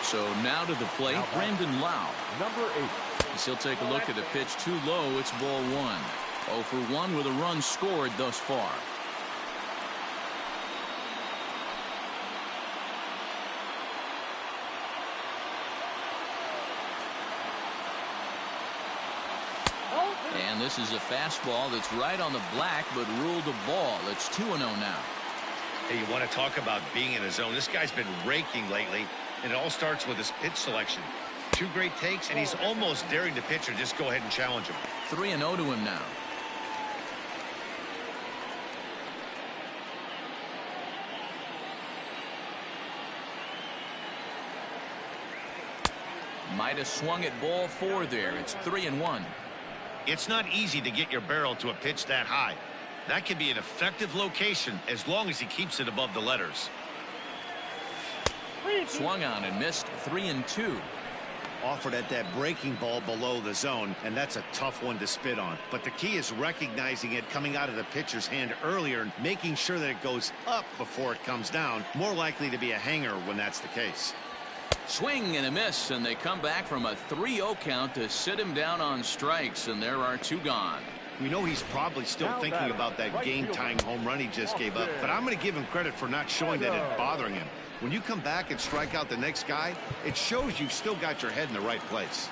So now to the plate, Brandon Lau. Number 8. He'll take a look at a pitch too low. It's ball 1. 0 for 1 with a run scored thus far. And this is a fastball that's right on the black, but ruled a ball. It's 2-0 now. Hey, you want to talk about being in a zone? This guy's been raking lately, and it all starts with his pitch selection. 2 great takes, and he's almost daring the pitcher just go ahead and challenge him. 3-0 to him now. Might have swung at ball 4 there. It's 3-1. It's not easy to get your barrel to a pitch that high. That can be an effective location as long as he keeps it above the letters. Swung on and missed. 3-2. Offered at that breaking ball below the zone, and that's a tough one to spit on. But the key is recognizing it coming out of the pitcher's hand earlier and making sure that it goes up before it comes down. More likely to be a hanger when that's the case. Swing and a miss, and they come back from a 3-0 count to sit him down on strikes, and there are 2 gone. We know he's probably still thinking about that game-tying home run he just gave up, but I'm going to give him credit for not showing that it's bothering him. When you come back and strike out the next guy, it shows you've still got your head in the right place.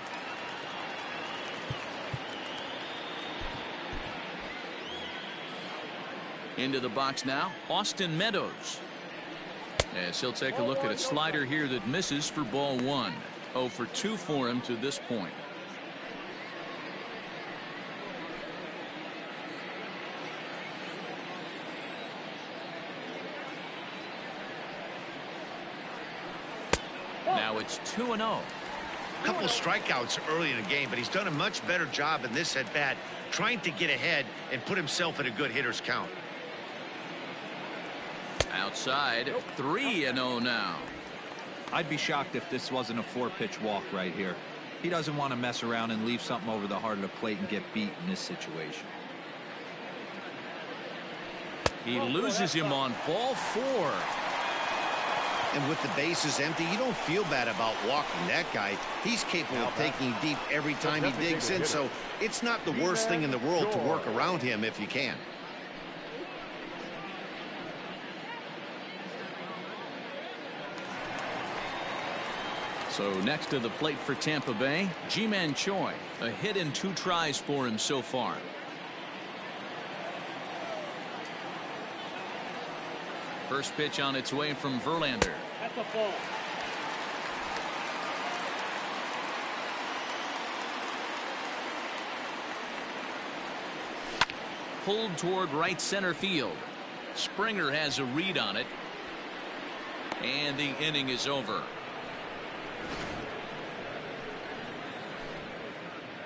Into the box now, Austin Meadows. As he'll take a look at a slider here that misses for ball 1. 0 for 2 for him to this point. Now it's 2-0. A couple of strikeouts early in the game, but he's done a much better job in this at bat, trying to get ahead and put himself in a good hitter's count. Outside, 3-0 now. I'd be shocked if this wasn't a 4-pitch walk right here. He doesn't want to mess around and leave something over the heart of the plate and get beat in this situation. He loses him on ball 4. And with the bases empty, you don't feel bad about walking that guy. He's capable of taking deep every time he digs in, so it's not the worst thing in the world to work around him if you can. So next to the plate for Tampa Bay, Ji-Man Choi. A hit in 2 tries for him so far. First pitch on its way from Verlander. That's a ball. Pulled toward right center field. Springer has a read on it. And the inning is over.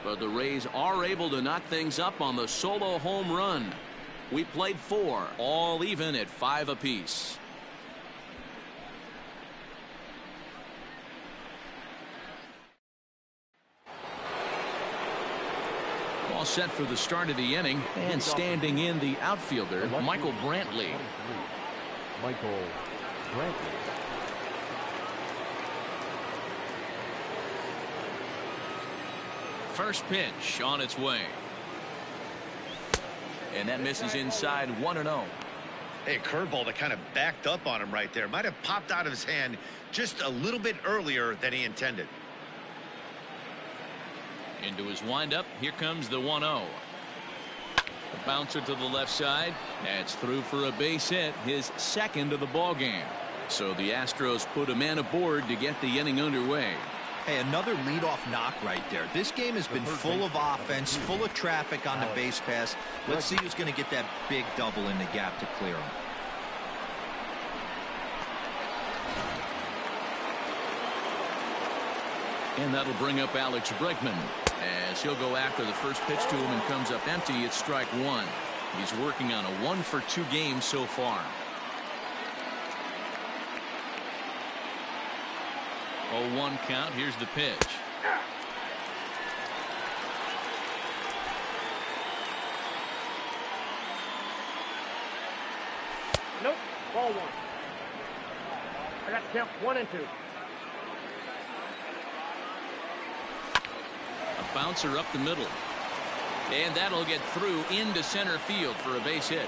But the Rays are able to knock things up on the solo home run. We played 4, all even at 5 apiece. All set for the start of the inning, and standing in the outfielder, Michael Brantley. Michael Brantley. First pitch on its way. And that misses inside 1-0. Hey, a curveball that kind of backed up on him right there. Might have popped out of his hand just a little bit earlier than he intended. Into his windup. Here comes the 1-0. The bouncer to the left side. That's through for a base hit, his second of the ball game. So the Astros put a man aboard to get the inning underway. Hey, another leadoff knock right there. This game has been full of offense, full of traffic on the base pass. Let's see who's going to get that big double in the gap to clear him. And that'll bring up Alex Bregman as he'll go after the first pitch to him and comes up empty. It's strike 1. He's working on a 1-for-2 game so far. 0-1 count. Here's the pitch. Nope. Ball 1. I got to count 1 and 2. A bouncer up the middle. And that'll get through into center field for a base hit.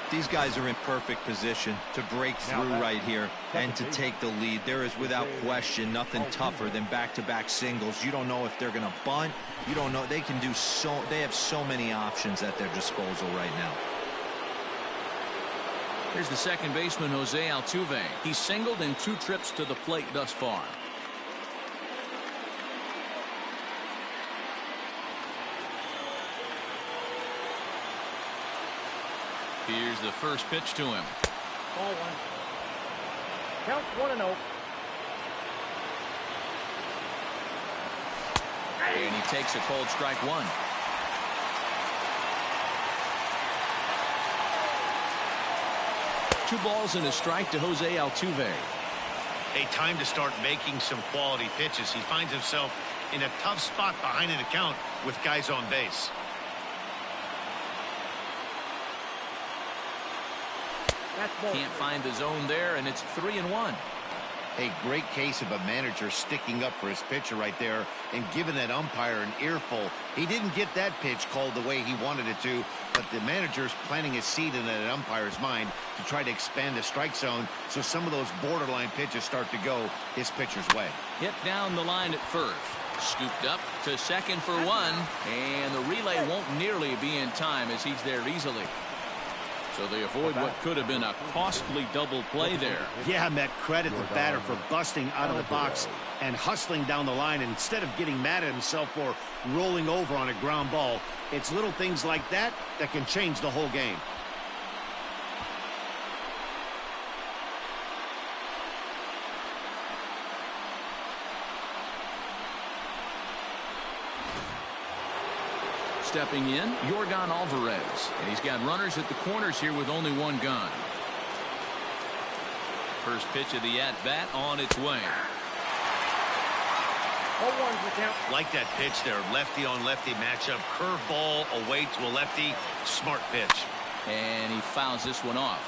These guys are in perfect position to break through right here and to take the lead. There is without question nothing tougher than back-to-back singles. You don't know if they're going to bunt. You don't know. They can do so. They have so many options at their disposal right now. Here's the second baseman, Jose Altuve. He's singled in 2 trips to the plate thus far. Here's the first pitch to him. Ball 1. Count 1 and 0. And he takes a cold strike 1. Two balls and a strike to Jose Altuve. A time to start making some quality pitches. He finds himself in a tough spot behind an account with guys on base. Can't find the zone there, and it's 3-1. A great case of a manager sticking up for his pitcher right there and giving that umpire an earful. He didn't get that pitch called the way he wanted it to, but the manager's planting a seed in that umpire's mind to try to expand the strike zone so some of those borderline pitches start to go his pitcher's way. Hit down the line at first. Scooped up to second for 1, and the relay won't nearly be in time as he's there easily. So they avoid what could have been a costly double play there. Yeah, Met, credit the batter for busting out of the box and hustling down the line instead of getting mad at himself for rolling over on a ground ball. It's little things like that that can change the whole game. Stepping in, Yorgan Alvarez. And he's got runners at the corners here with only 1 gone. First pitch of the at-bat on its way. 0-1's the count. Like that pitch there, lefty on lefty matchup. Curveball away to a lefty. Smart pitch. And he fouls this one off.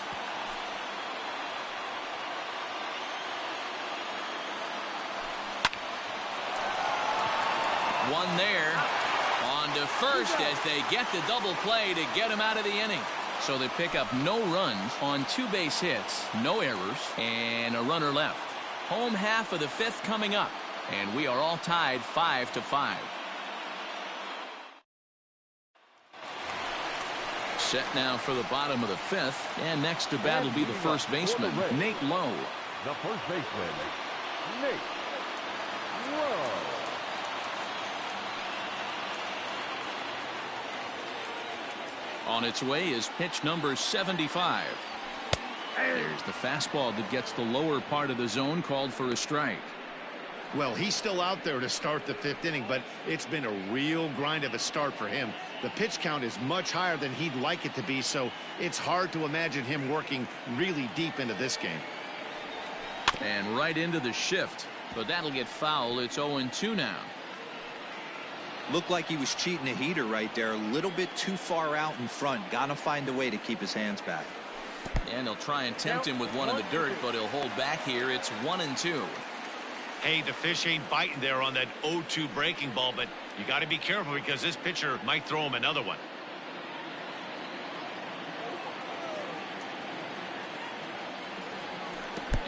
One there. On to first as they get the double play to get him out of the inning. So they pick up no runs on 2 base hits, no errors, and a runner left. Home half of the 5th coming up, and we are all tied 5-5. Set now for the bottom of the 5th, and next to bat will be the first baseman, Nate Lowe. The first baseman, Nate Lowe. On its way is pitch number 75. There's the fastball that gets the lower part of the zone, called for a strike. Well, he's still out there to start the 5th inning, but it's been a real grind of a start for him. The pitch count is much higher than he'd like it to be, so it's hard to imagine him working really deep into this game. And right into the shift, but that'll get foul. It's 0-2 now. Looked like he was cheating a heater right there. A little bit too far out in front. Gotta find a way to keep his hands back. And they'll try and tempt him with one in the dirt, but he'll hold back here. It's 1-2. Hey, the fish ain't biting there on that 0-2 breaking ball, but you got to be careful because this pitcher might throw him another one.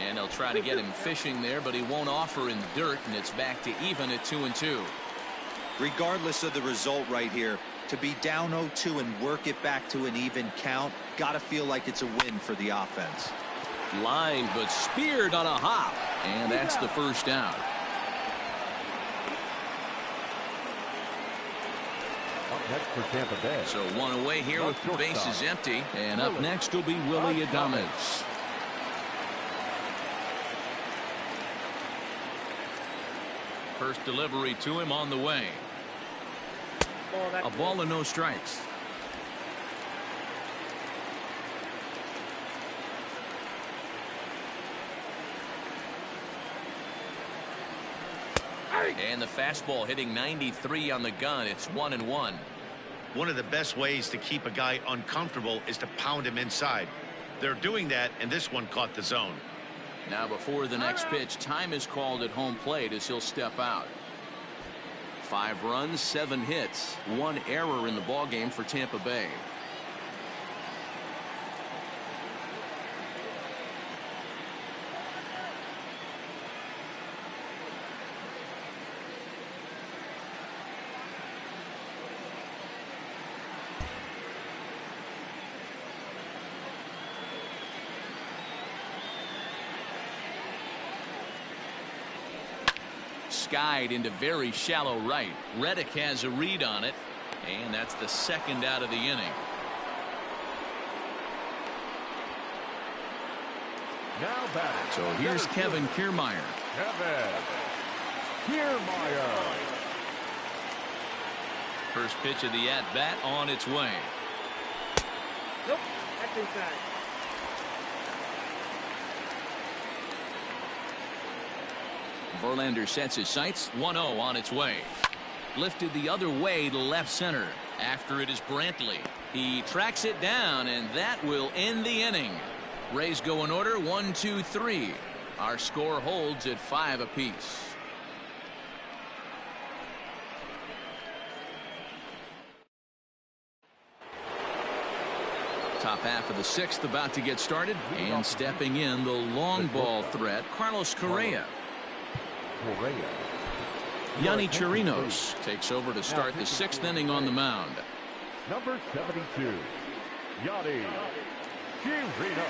And they'll try to get him fishing there, but he won't offer in the dirt, and it's back to even at 2-2. Regardless of the result right here, to be down 0-2 and work it back to an even count, gotta feel like it's a win for the offense. Line, but speared on a hop, and that's the first out. Up next for Tampa Bay. So one away here with the bases empty, and up next will be Willie Adames. First delivery to him on the way. A ball and no strikes. And the fastball hitting 93 on the gun. It's 1-1. One of the best ways to keep a guy uncomfortable is to pound him inside. They're doing that, and this one caught the zone. Now before the next pitch, time is called at home plate as he'll step out. 5 runs, 7 hits, 1 error in the ballgame for Tampa Bay. Skied into very shallow right. Reddick has a read on it, and that's the second out of the inning. Now batting. So here's Kevin Kiermaier. Kevin Kiermaier. First pitch of the at-bat on its way. Nope, that's inside. Verlander sets his sights. 1-0 on its way. Lifted the other way to left center. After it is Brantley. He tracks it down, and that will end the inning. Rays go in order 1-2-3. Our score holds at 5 apiece. Top half of the 6th about to get started, and stepping in the long ball threat, Carlos Correa. Yanni Chirinos takes over to start the 6th inning on the mound. Number 72, Yanni Chirinos.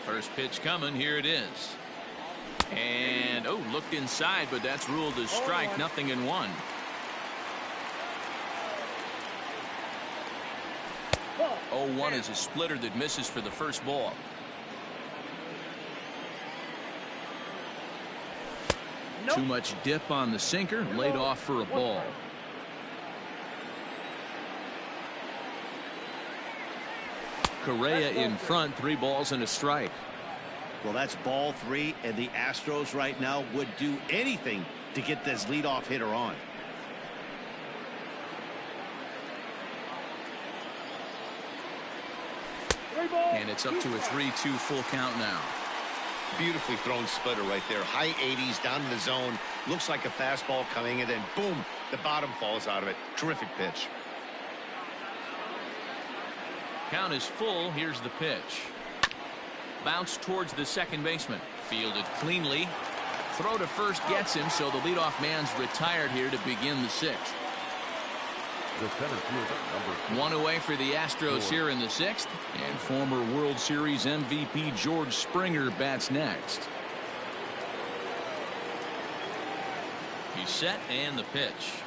First pitch coming. Here it is. And looked inside, but that's ruled as strike. 0-1. Oh, 1 is a splitter that misses for the first ball. Nope. Too much dip on the sinker, laid off for a ball. Correa in front, 3 balls and a strike. Well, that's ball 3, and the Astros right now would do anything to get this leadoff hitter on. And it's up to a 3-2 full count now. Beautifully thrown splitter right there. High 80s down in the zone. Looks like a fastball coming in, and boom, the bottom falls out of it. Terrific pitch. Count is full. Here's the pitch. Bounce towards the second baseman. Fielded cleanly. Throw to first gets him, so the leadoff man's retired here to begin the 6th. The center fielder, number 1 away for the Astros here in the 6th, and former World Series MVP George Springer bats next. He's set, and the pitch.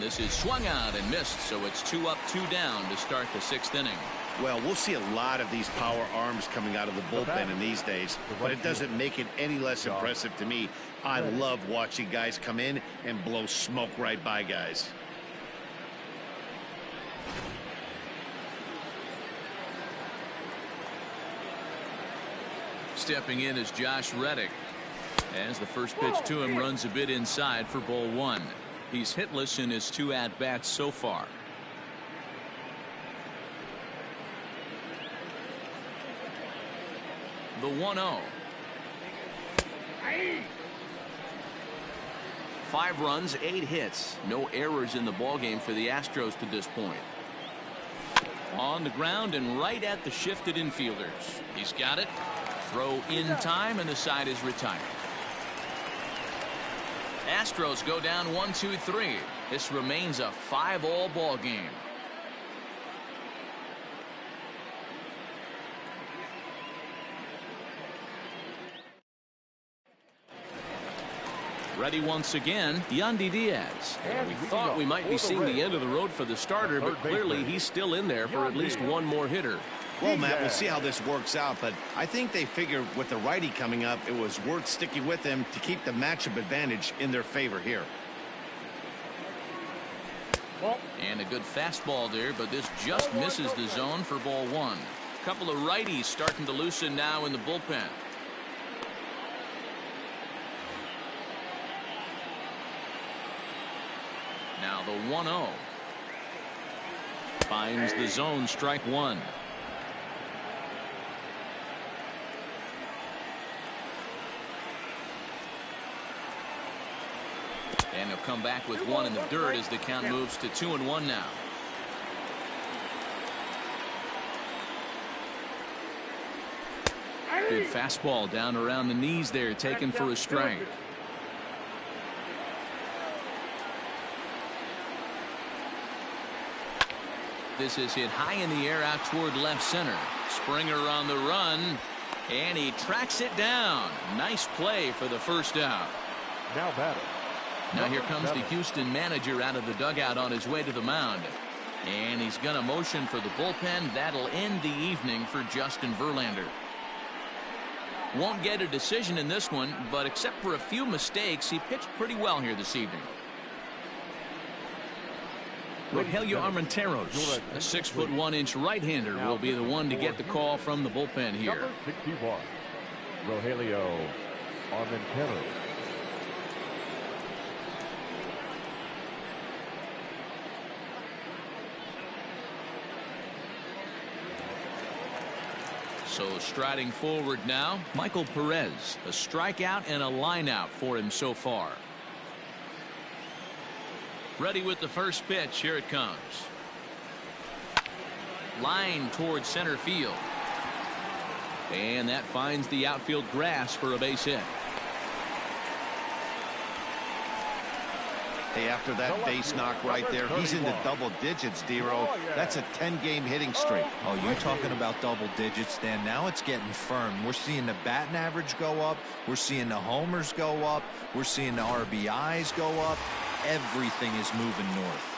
this is swung out and missed, so it's 2 up, 2 down to start the 6th inning. Well, we'll see a lot of these power arms coming out of the bullpen in these days, but it doesn't make it any less impressive to me. I love watching guys come in and blow smoke right by guys. Stepping in is Josh Reddick. As the first pitch to him runs a bit inside for ball 1. He's hitless in his 2 at-bats so far. The 1-0. 5 runs, 8 hits. No errors in the ballgame for the Astros to this point. On the ground and right at the shifted infielders. He's got it. Throw in time, and the side is retired. Astros go down 1-2-3. This remains a 5-all ball game. Ready once again, Yandy Diaz. We thought we might be seeing the end of the road for the starter, but clearly he's still in there for at least one more hitter. Well, Matt, we'll see how this works out, but I think they figured with the righty coming up, it was worth sticking with him to keep the matchup advantage in their favor here. And a good fastball there, but this just misses the zone for ball 1. A couple of righties starting to loosen now in the bullpen. Now the 1-0. Finds the zone, strike 1. And he'll come back with 1 in the dirt as the count moves to 2-1 now. Good fastball down around the knees there, taken for a strike. This is hit high in the air out toward left center. Springer on the run, and he tracks it down. Nice play for the first out. Now batter. Now here comes the Houston manager out of the dugout on his way to the mound. And he's going to motion for the bullpen. That'll end the evening for Justin Verlander. Won't get a decision in this one, but except for a few mistakes, he pitched pretty well here this evening. Rogelio Armenteros, a 6'1" right-hander, will be the one to get the call from the bullpen here. Number 61, Rogelio Armenteros. So striding forward now, Michael Perez, a strikeout and a lineout for him so far. Ready with the first pitch. Here it comes. Line towards center field. And that finds the outfield grass for a base hit. Hey, after that base knock right there, he's in the double digits, D-Row. That's a 10-game hitting streak. Oh, you're talking about double digits, Dan. Now it's getting firm. We're seeing the batting average go up. We're seeing the homers go up. We're seeing the RBIs go up. Everything is moving north.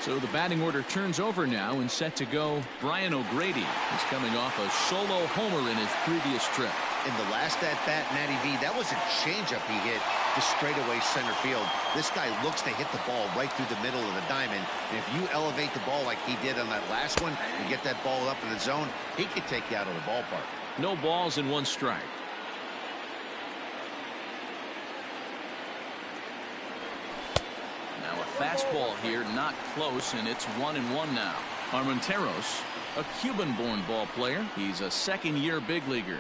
So the batting order turns over now and set to go. Brian O'Grady is coming off a solo homer in his previous trip. In the last at-bat, Matty V, that was a changeup he hit to straightaway center field. This guy looks to hit the ball right through the middle of the diamond. And if you elevate the ball like he did on that last one and get that ball up in the zone, he could take you out of the ballpark. No balls and 1 strike. Now a fastball here, not close, and it's 1-1 now. Armenteros, a Cuban-born ball player. He's a second-year big leaguer.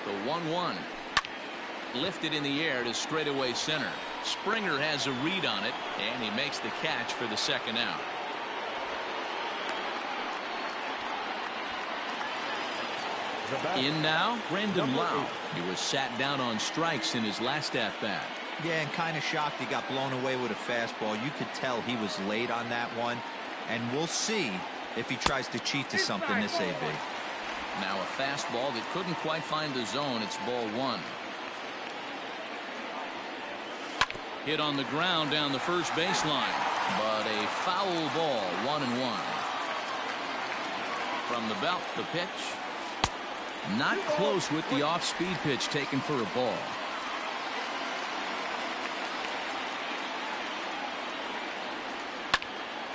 The 1-1. Lifted in the air to straightaway center. Springer has a read on it, and he makes the catch for the second out. In now, Brandon Lau. He was sat down on strikes in his last at-bat. Yeah, and kind of shocked he got blown away with a fastball. You could tell he was late on that one. And we'll see if he tries to cheat to something this AB. Now a fastball that couldn't quite find the zone. It's ball one. Hit on the ground down the first baseline, but a foul ball. 1-1. From the belt, the pitch. Not close with the off-speed pitch taken for a ball.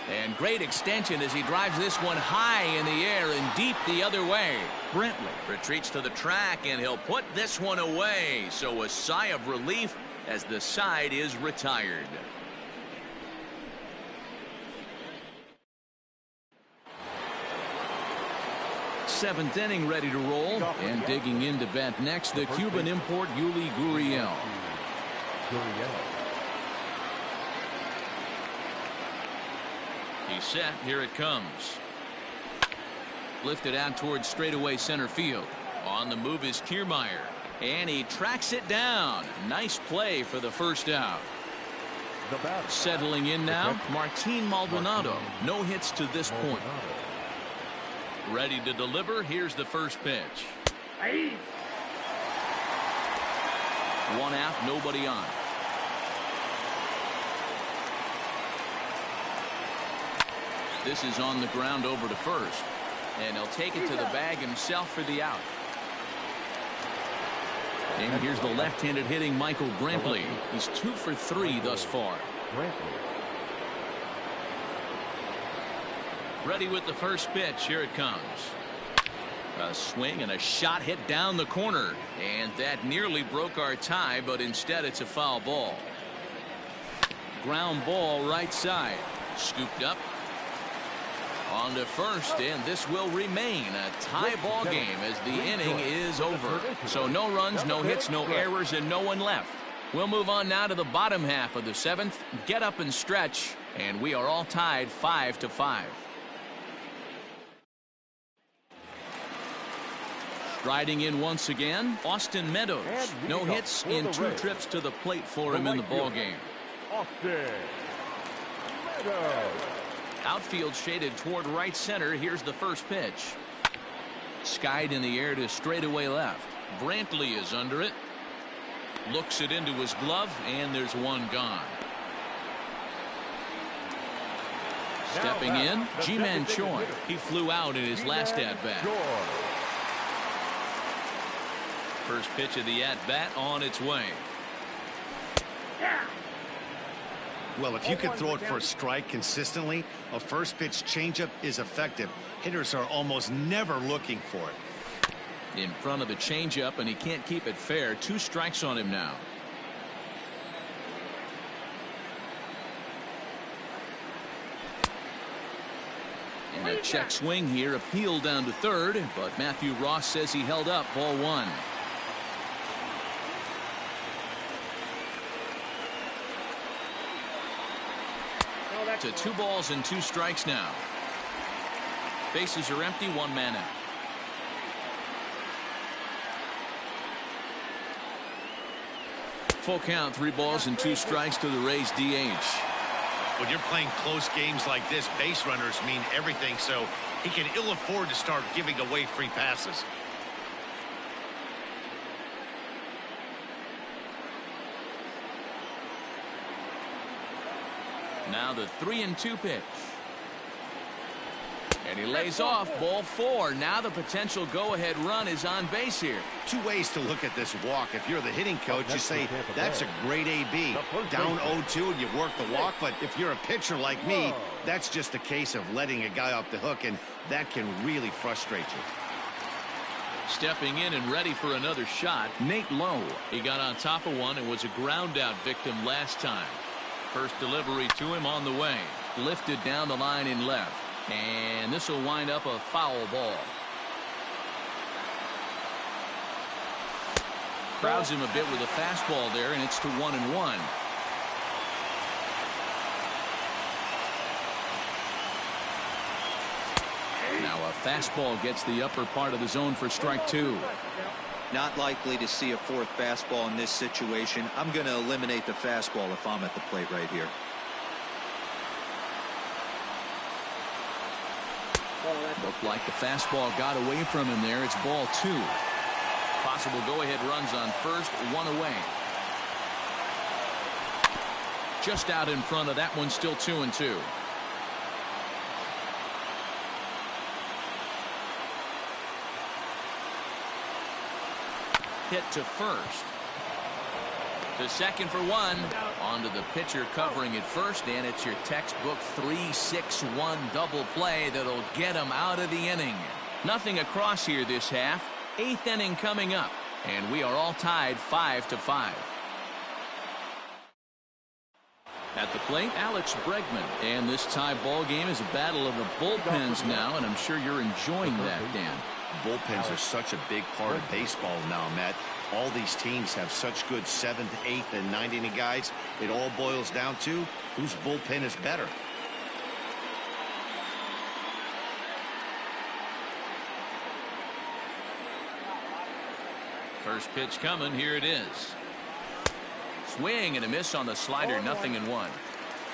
And great extension as he drives this one high in the air and deep the other way. Brantley retreats to the track, and he'll put this one away. So a sigh of relief as the side is retired. Seventh inning ready to roll, and digging in to bat next, the Cuban import Yuli Gurriel. He's set. Here it comes. Lifted out towards straightaway center field. On the move is Kiermaier, and he tracks it down. Nice play for the first out. Settling in now, Martin Maldonado. No hits to this point. Ready to deliver. Here's the first pitch. One out, nobody on. This is on the ground over to first, and he'll take it to the bag himself for the out. And here's the left-handed hitting Michael Brantley. He's 2 for 3 thus far. Ready with the first pitch. Here it comes. A swing and a shot hit down the corner, and that nearly broke our tie, but instead it's a foul ball. Ground ball right side. Scooped up. On to first, and this will remain a tie ball game as the inning is over. So no runs, no hits, no errors, and no one left. We'll move on now to the bottom half of the seventh. Get up and stretch, and we are all tied 5-5. Riding in once again, Austin Meadows. No hits in 2 trips to the plate for him in the ball game. Austin Meadows. Outfield shaded toward right center. Here's the first pitch. Skied in the air to straightaway left. Brantley is under it. Looks it into his glove, and there's one gone. Stepping in, Ji-Man Choi. He flew out in his last at-bat. First pitch of the at-bat on its way. Well, if you can throw it for a strike consistently, a first pitch changeup is effective. Hitters are almost never looking for it. In front of the changeup, and he can't keep it fair. 2 strikes on him now. And a check swing here, appealed down to third, but Matthew Ross says he held up. Ball 1. To 2 balls and 2 strikes now. Bases are empty, 1 man out. Full count, 3 balls and 2 strikes to the Rays DH. When you're playing close games like this, base runners mean everything, so he can ill afford to start giving away free passes. Now the 3-2 pitch. And he lays off. Ball 4. Now the potential go-ahead run is on base here. 2 ways to look at this walk. If you're the hitting coach, you say, that's a great AB. Down 0-2 and you work the walk. But if you're a pitcher like me, that's just a case of letting a guy off the hook, and that can really frustrate you. Stepping in and ready for another shot, Nate Lowe. He got on top of one and was a ground-out victim last time. First delivery to him on the way. Lifted down the line in left. And this will wind up a foul ball. Crowds him a bit with a fastball there, and it's to 1-1. Now a fastball gets the upper part of the zone for strike 2. Not likely to see a 4th fastball in this situation. I'm going to eliminate the fastball if I'm at the plate right here. Looked like the fastball got away from him there. It's ball 2. Possible go-ahead runs on first, 1 away. Just out in front of that one, still 2-2. Hit to first. To second for 1. On to the pitcher covering at first, and it's your textbook 3-6-1 double play that'll get him out of the inning. Nothing across here this half. 8th inning coming up, and we are all tied 5-5. At the plate, Alex Bregman, and this tie ball game is a battle of the bullpens now, and I'm sure you're enjoying that, Dan. Bullpens are such a big part of baseball now, Matt. All these teams have such good 7th, 8th, and 9th inning guys. It all boils down to whose bullpen is better. First pitch coming. Here it is. Swing and a miss on the slider. 0-1.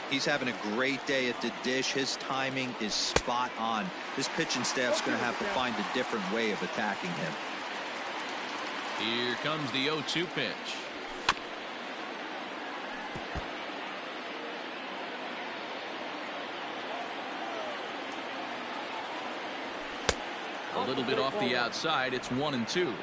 He's having a great day at the dish. His timing is spot on. His pitching staff's going to have to find a different way of attacking him. Here comes the 0-2 pitch. A little bit off the outside. It's 1-2.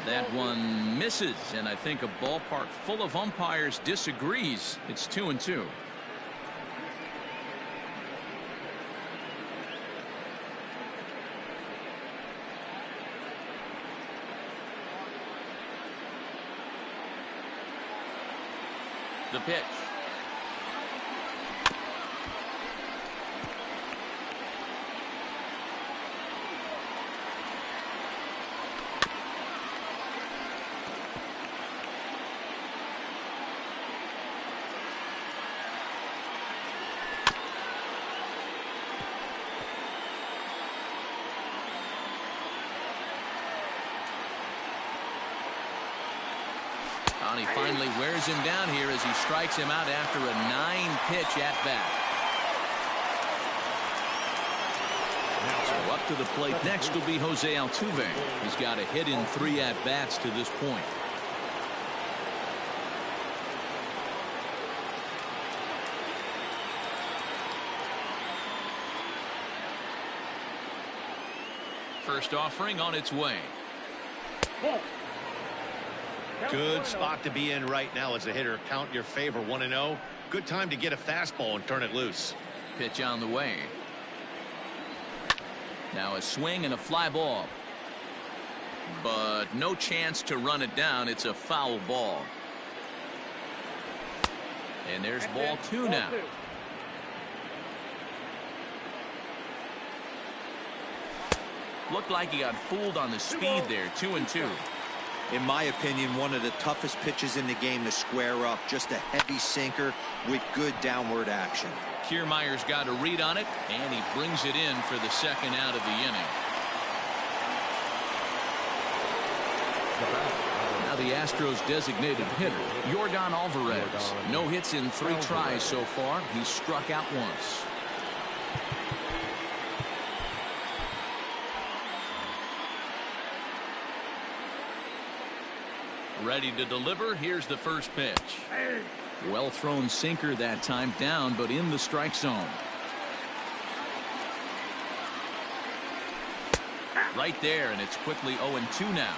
That one misses, and I think a ballpark full of umpires disagrees. It's 2-2. The pitch. He finally wears him down here as he strikes him out after a 9-pitch at bat. So up to the plate next will be Jose Altuve. He's got a hit in 3 at bats to this point. First offering on its way. Good spot to be in right now as a hitter. Count your favor. 1-0. Good time to get a fastball and turn it loose. Pitch on the way. Now a swing and a fly ball. But no chance to run it down. It's a foul ball. And there's ball 2 now. Looked like he got fooled on the speed there. 2-2. In my opinion, one of the toughest pitches in the game to square up. Just a heavy sinker with good downward action. Kiermaier's got a read on it, and he brings it in for the second out of the inning. Now the Astros designated hitter, Yordan Alvarez. No hits in 3 tries so far. He's struck out once. Ready to deliver. Here's the first pitch. Well thrown sinker that time, down but in the strike zone. Right there, and it's quickly 0-2 now.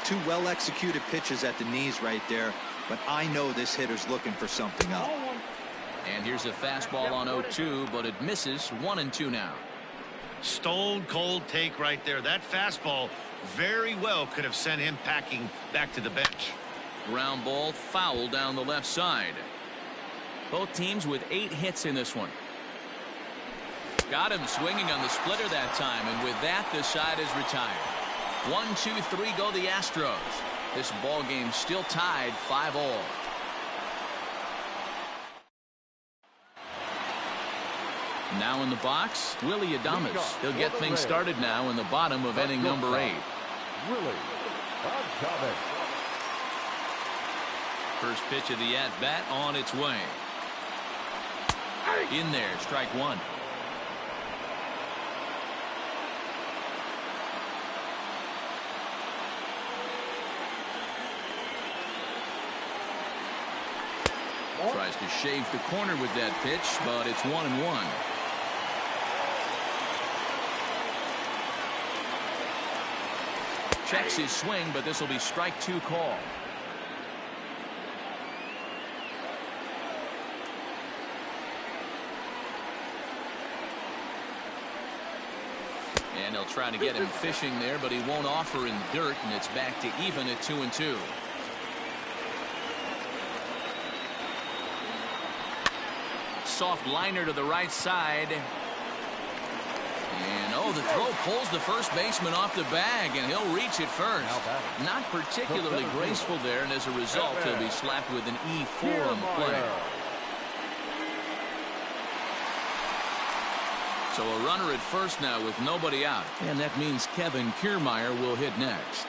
2 well executed pitches at the knees right there, but I know this hitter's looking for something up. And here's a fastball on 0-2, but it misses. 1-2 now. Stone cold take right there. That fastball very well could have sent him packing back to the bench. Ground ball, foul down the left side. Both teams with 8 hits in this one. Got him swinging on the splitter that time, and with that the side is retired. 1, 2, 3 go the Astros. This ball game still tied 5-all. Now in the box, Willie Adames. He'll get things started now in the bottom of inning number 8. First pitch of the at-bat on its way. In there, strike one. Tries to shave the corner with that pitch, but it's 1-1. Checks his swing, but this will be strike two call. And he'll try to get him fishing there, but he won't offer in dirt, and it's back to even at 2-2. Soft liner to the right side. And oh, the throw pulls the first baseman off the bag, and he'll reach it first. Not particularly graceful there, and as a result, he'll be slapped with an E4 on the play. So a runner at first now with nobody out, and that means Kevin Kiermaier will hit next.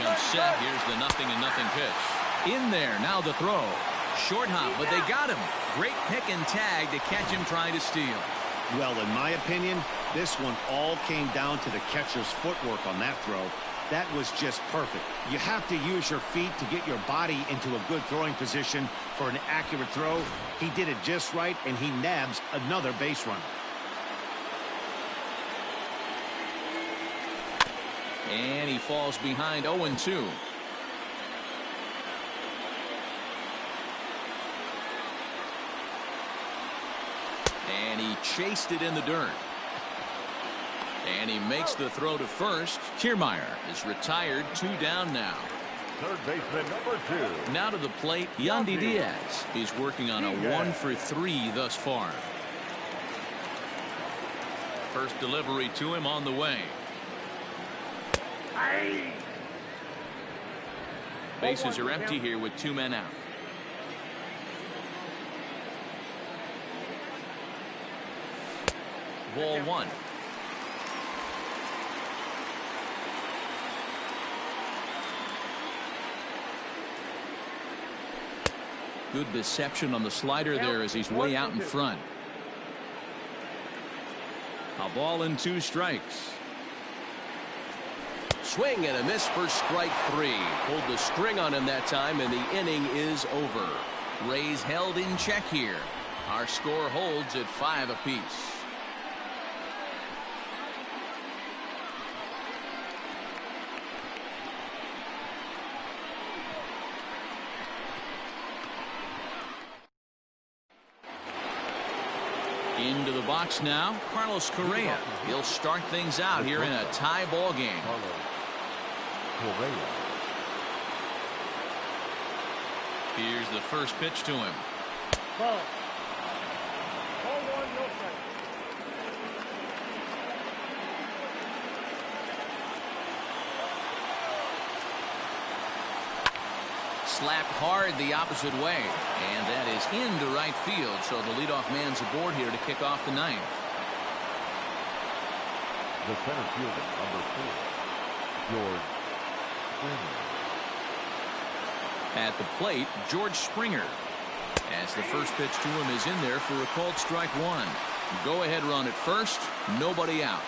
Comes set. Here's the 0-0 pitch. In there. Now the throw. Short hop, but they got him. Great pick and tag to catch him trying to steal. Well, in my opinion, this one all came down to the catcher's footwork on that throw. That was just perfect. You have to use your feet to get your body into a good throwing position for an accurate throw. He did it just right, and he nabs another base runner. And he falls behind 0-2. And he chased it in the dirt. And he makes the throw to first. Kiermaier is retired, 2 down now. Third baseman number 2. Now to the plate, Yandy Diaz. He's working on a 1-for-3 thus far. First delivery to him on the way. Bases are empty here with 2 men out. Ball 1. Good deception on the slider there as he's way out in front. A ball and 2 strikes. Swing and a miss for strike 3. Pulled the string on him that time, and the inning is over. Rays held in check here. Our score holds at 5 apiece. Into the box now, Carlos Correa. He'll start things out here in a tie ball game. Here's the first pitch to him. Ball 1, no strike. Slapped hard the opposite way, and that is into right field. So the leadoff man's aboard here to kick off the 9th. The center fielder, number 4, George Springer. At the plate, George Springer. As the first pitch to him is in there for a called strike 1. Go ahead run at first, nobody out.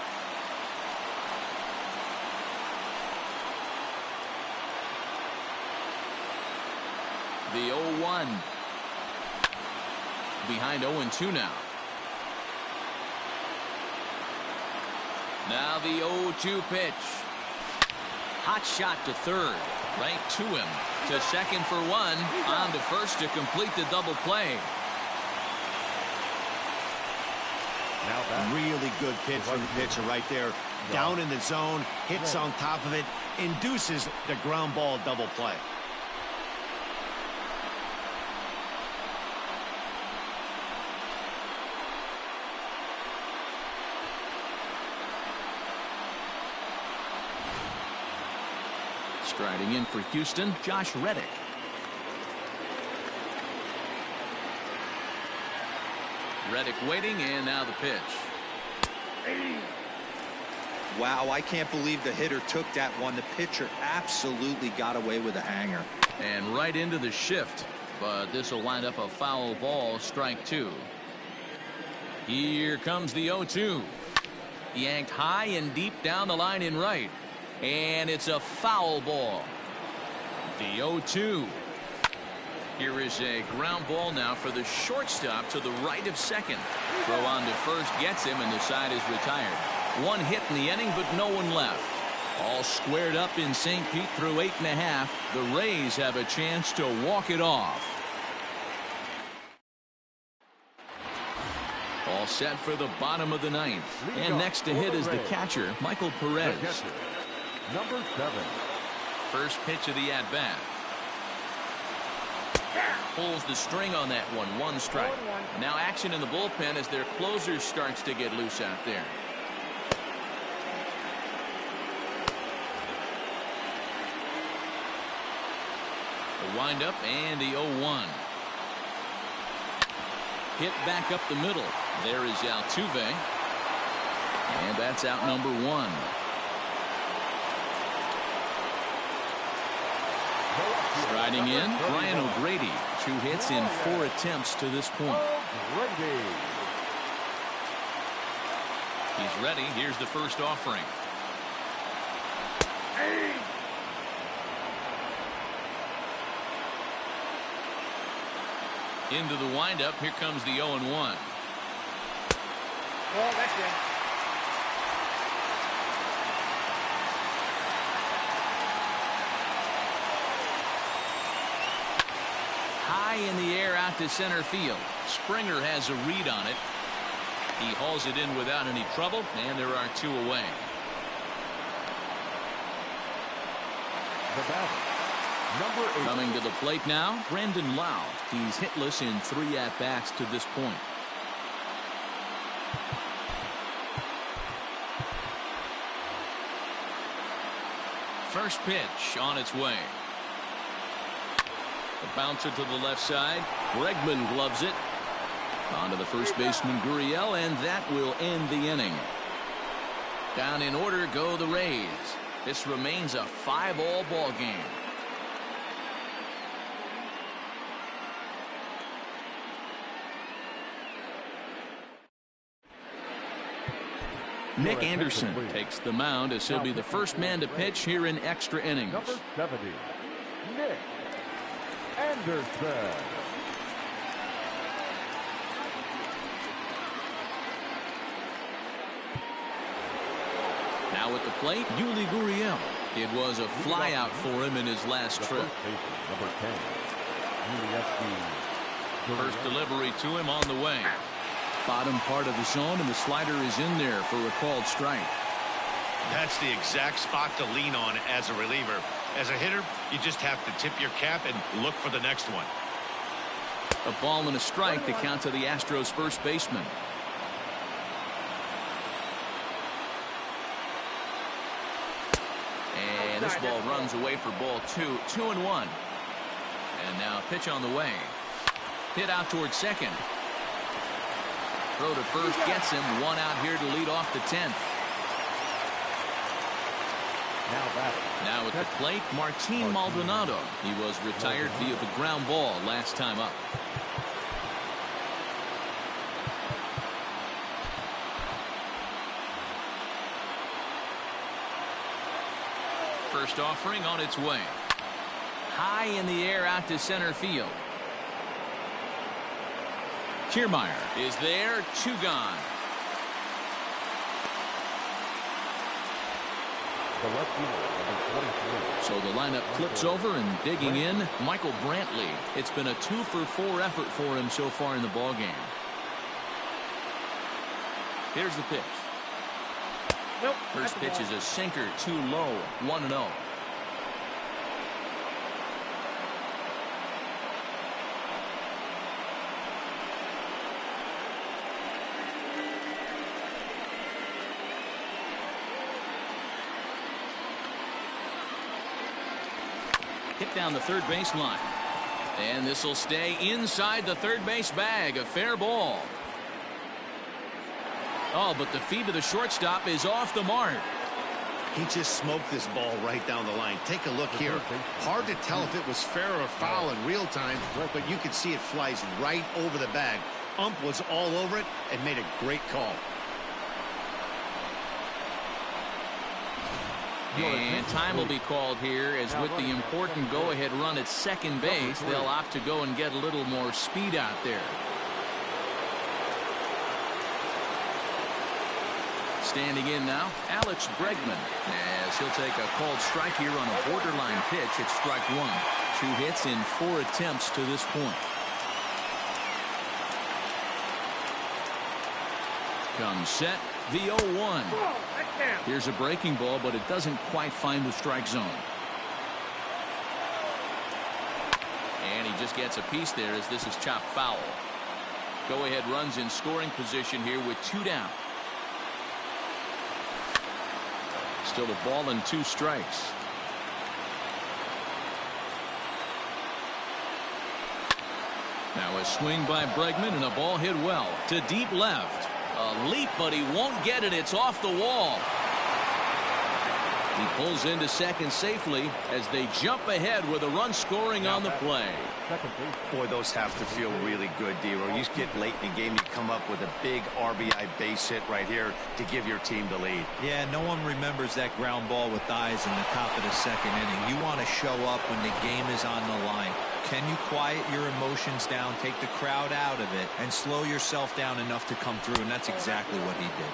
The 0-1. Behind 0-2 now. Now the 0-2 pitch. Hot shot to third. Right to him. To second for 1. On to first to complete the double play. Now that really good pitch from the pitcher right there. Down in the zone, hits on top of it, induces the ground ball double play. Striding in for Houston, Josh Reddick. Reddick waiting, and now the pitch. Wow, I can't believe the hitter took that one. The pitcher absolutely got away with a hanger. And right into the shift, but this will wind up a foul ball, strike two. Here comes the 0-2. Yanked high and deep down the line in right, and it's a foul ball. The 0-2. Here is a ground ball now for the shortstop to the right of second. Throw on to first gets him, and the side is retired. One hit in the inning, but no one left. All squared up in St. Pete through 8.5. The Rays have a chance to walk it off. All set for the bottom of the ninth. And next to hit is the catcher, Michael Perez. Number 7. First pitch of the at-bat. Pulls the string on that one. One strike. Now action in the bullpen as their closer starts to get loose out there. The windup and the 0-1. Hit back up the middle. There is Altuve. And that's out number 1. Striding in, Brian O'Grady. 2 hits in 4 attempts to this point. He's ready. Here's the first offering. Into the windup. Here comes the 0-1. Oh, that's it. High in the air out to center field. Springer has a read on it. He hauls it in without any trouble, and there are 2 away. The batter, number 8. Coming to the plate now, Brandon Lau. He's hitless in 3 at-bats to this point. First pitch on its way. The bouncer to the left side. Bregman gloves it. On to the first baseman, Gurriel, and that will end the inning. Down in order go the Rays. This remains a 5-all ball game. Nick Anderson takes the mound as he'll be the first man to pitch here in extra innings. Number 70, Nick Anderson. Now at the plate, Yuli Gurriel. It was a flyout for him in his last trip. Number 10, First delivery to him on the way. Bottom part of the zone, and the slider is in there for a called strike. That's the exact spot to lean on as a reliever. As a hitter, you just have to tip your cap and look for the next one. A ball and a strike to count to the Astros first baseman. And this ball runs away for ball 2. 2-1. And now pitch on the way. Hit out towards second. Throw to first gets him. 1 out here to lead off the 10th. Now at the plate, Martin Maldonado. He was retired via the ground ball last time up. First offering on its way. High in the air out to center field. Kiermaier is there. 2 gone. So the lineup flips over, and digging in, Michael Brantley. It's been a 2-for-4 effort for him so far in the ballgame. Here's the pitch. Nope. First pitch is a sinker, too low. 1-0. Hit down the third base line. And this will stay inside the third base bag. A fair ball. Oh, but the feed to the shortstop is off the mark. He just smoked this ball right down the line. Take a look here. Hard to tell if it was fair or foul in real time, but you can see it flies right over the bag. Ump was all over it and made a great call. And time will be called here, as with the important go-ahead run at second base, they'll opt to go and get a little more speed out there. Standing in now, Alex Bregman, as he'll take a called strike here on a borderline pitch at strike one. 2 hits in 4 attempts to this point. Comes set, the 0-1. Here's a breaking ball, but it doesn't quite find the strike zone. And he just gets a piece there as this is chopped foul. Go-ahead runs in scoring position here with 2 down. Still a ball and 2 strikes. Now a swing by Bregman and a ball hit well to deep left. A leap, but he won't get it. It's off the wall. He pulls into second safely as they jump ahead with a run scoring on the play. Boy, those have to feel really good, D-Row. You get late in the game, you come up with a big RBI base hit right here to give your team the lead. Yeah, no one remembers that ground ball with eyes in the top of the second inning. You want to show up when the game is on the line. Can you quiet your emotions down, take the crowd out of it, and slow yourself down enough to come through? And that's exactly what he did.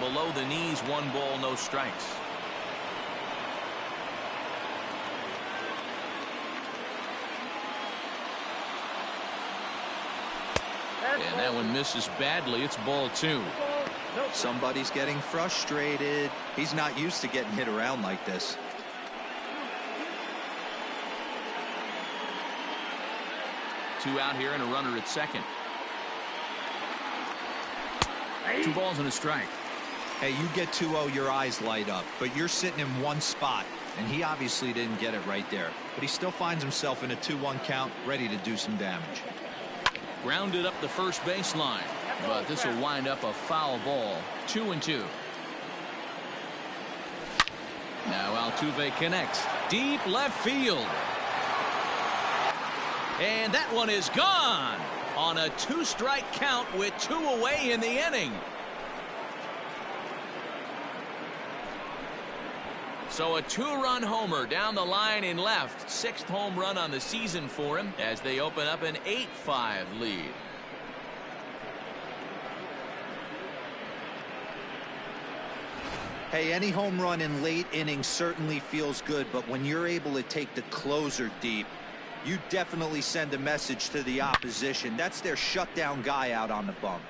Below the knees, 1 ball, no strikes. And that one misses badly. It's ball 2. Somebody's getting frustrated. He's not used to getting hit around like this. Two out here and a runner at second. 2 balls and a strike. Hey, you get 2-0, your eyes light up, but you're sitting in one spot, and he obviously didn't get it right there. But he still finds himself in a 2-1 count, ready to do some damage. Grounded up the first baseline, but this will wind up a foul ball. 2-2. Now Altuve connects deep left field, and that one is gone on a 2-strike count with 2 away in the inning. So a 2-run homer down the line in left. 6th home run on the season for him as they open up an 8-5 lead. Hey, any home run in late innings certainly feels good, but when you're able to take the closer deep, you definitely send a message to the opposition. That's their shutdown guy out on the bump.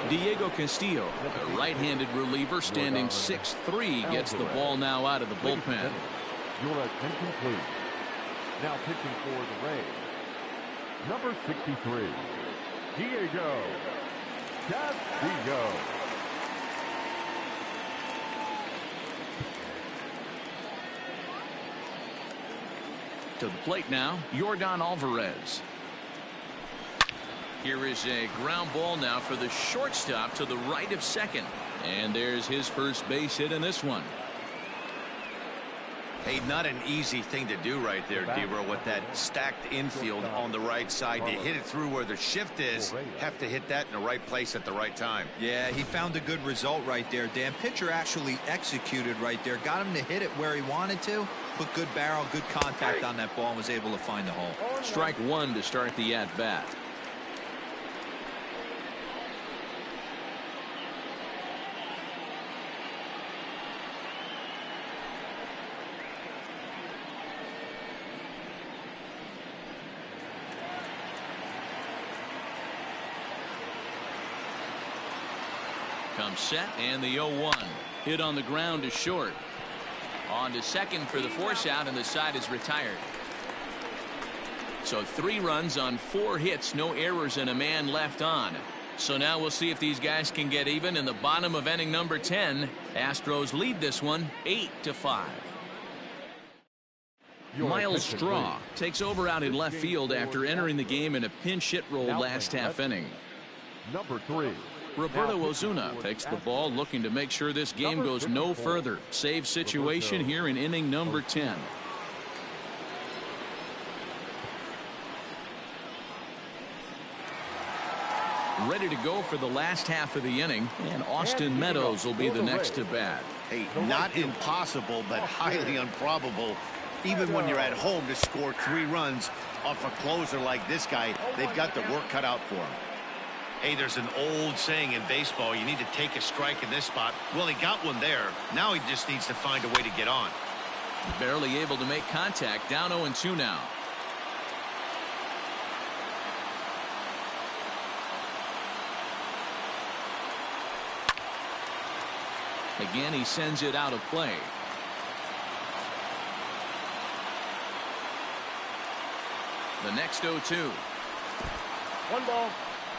Diego Castillo, a right-handed reliever, standing 6'3", gets the ball now out of the bullpen. Your attention, please. Now pitching for the Rays, number 63, Diego Castillo. To the plate now, Yordan Alvarez. Here is a ground ball now for the shortstop to the right of second. And there's his first base hit in this one. Hey, not an easy thing to do right there, D-Row, with that stacked infield on the right side. You hit it through where the shift is. Have to hit that in the right place at the right time. Yeah, he found a good result right there, Dan. Pitcher actually executed right there. Got him to hit it where he wanted to. Put good barrel, good contact on that ball, and was able to find the hole. Strike 1 to start the at-bat. Comes set, and the 0-1. Hit on the ground to short. On to second for the force out, and the side is retired. So 3 runs on 4 hits, no errors, and a man left on. So now we'll see if these guys can get even in the bottom of inning number 10. Astros lead this one 8-5. Miles Straw takes over out in left field after entering the game in a pinch hit role last half inning. Number 3. Roberto Ozuna takes the ball, looking to make sure this game goes no further. Save situation here in inning number 10. Ready to go for the last half of the inning, and Austin Meadows will be the next to bat. Hey, not impossible, but highly improbable. Even when you're at home to score 3 runs off a closer like this guy, they've got the work cut out for him. Hey, there's an old saying in baseball, you need to take a strike in this spot. Well, he got one there. Now he just needs to find a way to get on. Barely able to make contact. Down 0-2 now. Again, he sends it out of play. The next 0-2. 1 ball,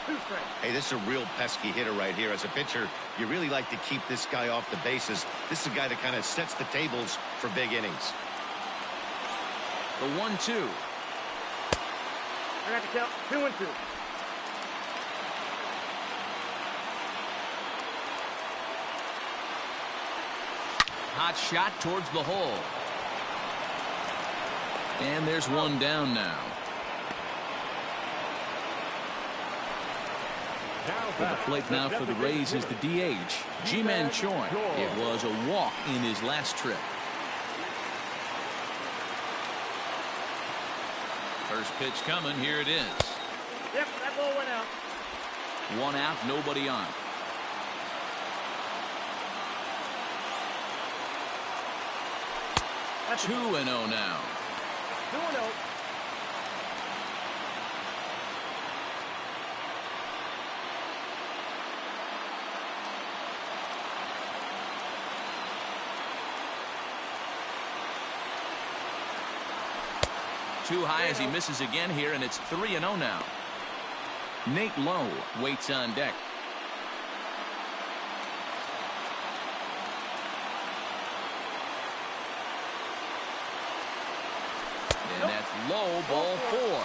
2 strikes. Hey, this is a real pesky hitter right here. As a pitcher, you really like to keep this guy off the bases. This is a guy that kind of sets the tables for big innings. The 1-2. I got to count 2-2. Hot shot towards the hole. And there's one down now. At the plate now for the Rays is the DH, Ji-Man Choi. It was a walk in his last trip. First pitch coming. Here it is. Yep, that ball went out. 1 out, nobody on. That's 2-0 now. 2-0. Too high as he misses again here, and it's 3-0 now. Nate Lowe waits on deck. And that's low, ball 4.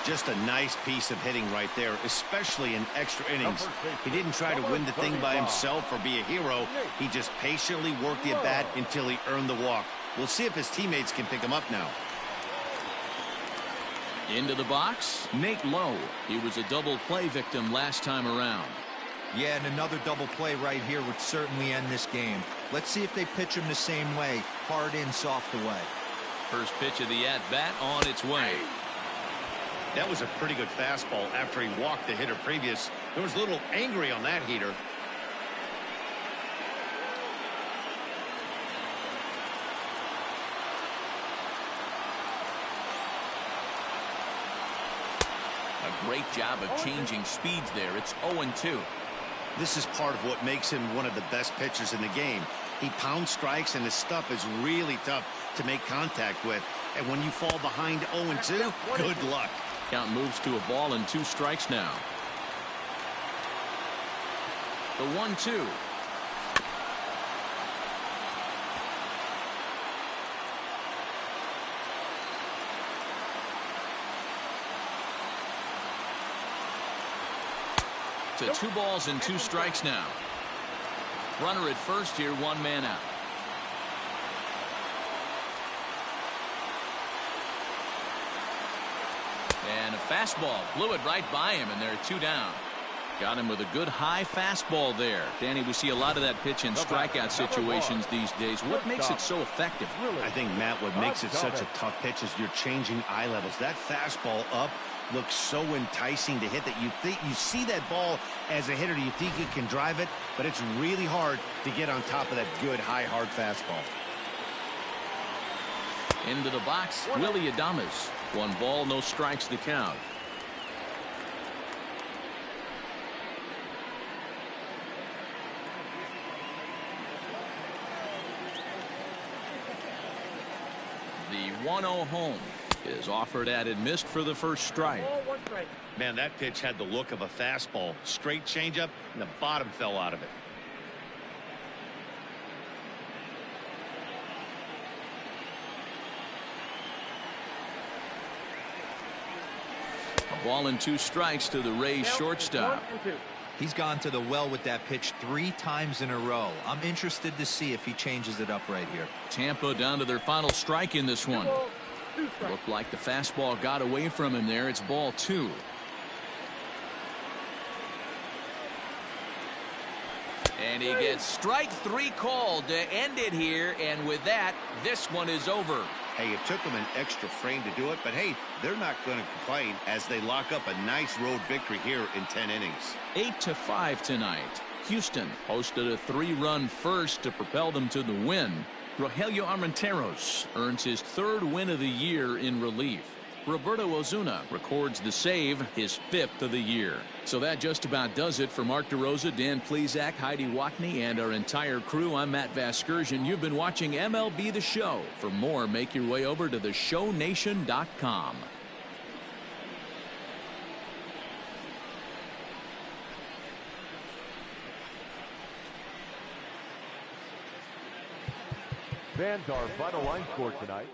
Just a nice piece of hitting right there, especially in extra innings. He didn't try to win the thing by himself or be a hero. He just patiently worked the at-bat until he earned the walk. We'll see if his teammates can pick him up now. Into the box, Nate Lowe. He was a double play victim last time around. Yeah, and another double play right here would certainly end this game. Let's see if they pitch him the same way. Hard in, soft away. First pitch of the at-bat on its way. That was a pretty good fastball after he walked the hitter previous. There was a little angry on that heater. A great job of changing speeds there. It's 0-2. This is part of what makes him one of the best pitchers in the game. He pounds strikes, and his stuff is really tough to make contact with. And when you fall behind 0-2, good luck. Count moves to a ball and 2 strikes now. The 1-2. To 2 balls and 2 strikes now. Runner at first here, 1 man out. And a fastball blew it right by him, and there are 2 down. Got him with a good high fastball there. Danny, we see a lot of that pitch in strikeout situations these days. What makes it so effective? I think, Matt, what makes it such a tough pitch is you're changing eye levels. That fastball up looks so enticing to hit that you think you see that ball as a hitter, you think you can drive it, but it's really hard to get on top of that good high hard fastball. Into the box, Willie Adames. 1 ball, no strikes, the count. The 1-0 home is offered at and missed for the first strike. Man, that pitch had the look of a fastball. Straight changeup, and the bottom fell out of it. 1-2 to the Rays shortstop. 1-2. He's gone to the well with that pitch 3 times in a row. I'm interested to see if he changes it up right here. Tampa down to their final strike in this one. Looked like the fastball got away from him there. It's ball 2. And he gets strike 3 called to end it here. And with that, this one is over. Hey, it took them an extra frame to do it, but hey, they're not going to complain as they lock up a nice road victory here in 10 innings. 8-5 tonight. Houston posted a 3-run first to propel them to the win. Rogelio Armenteros earns his 3rd win of the year in relief. Roberto Ozuna records the save, his 5th of the year. So that just about does it for Mark DeRosa, Dan Plesac, Heidi Watney, and our entire crew. I'm Matt Vasgersian. You've been watching MLB The Show. For more, make your way over to theshownation.com. Fans, our final line score tonight.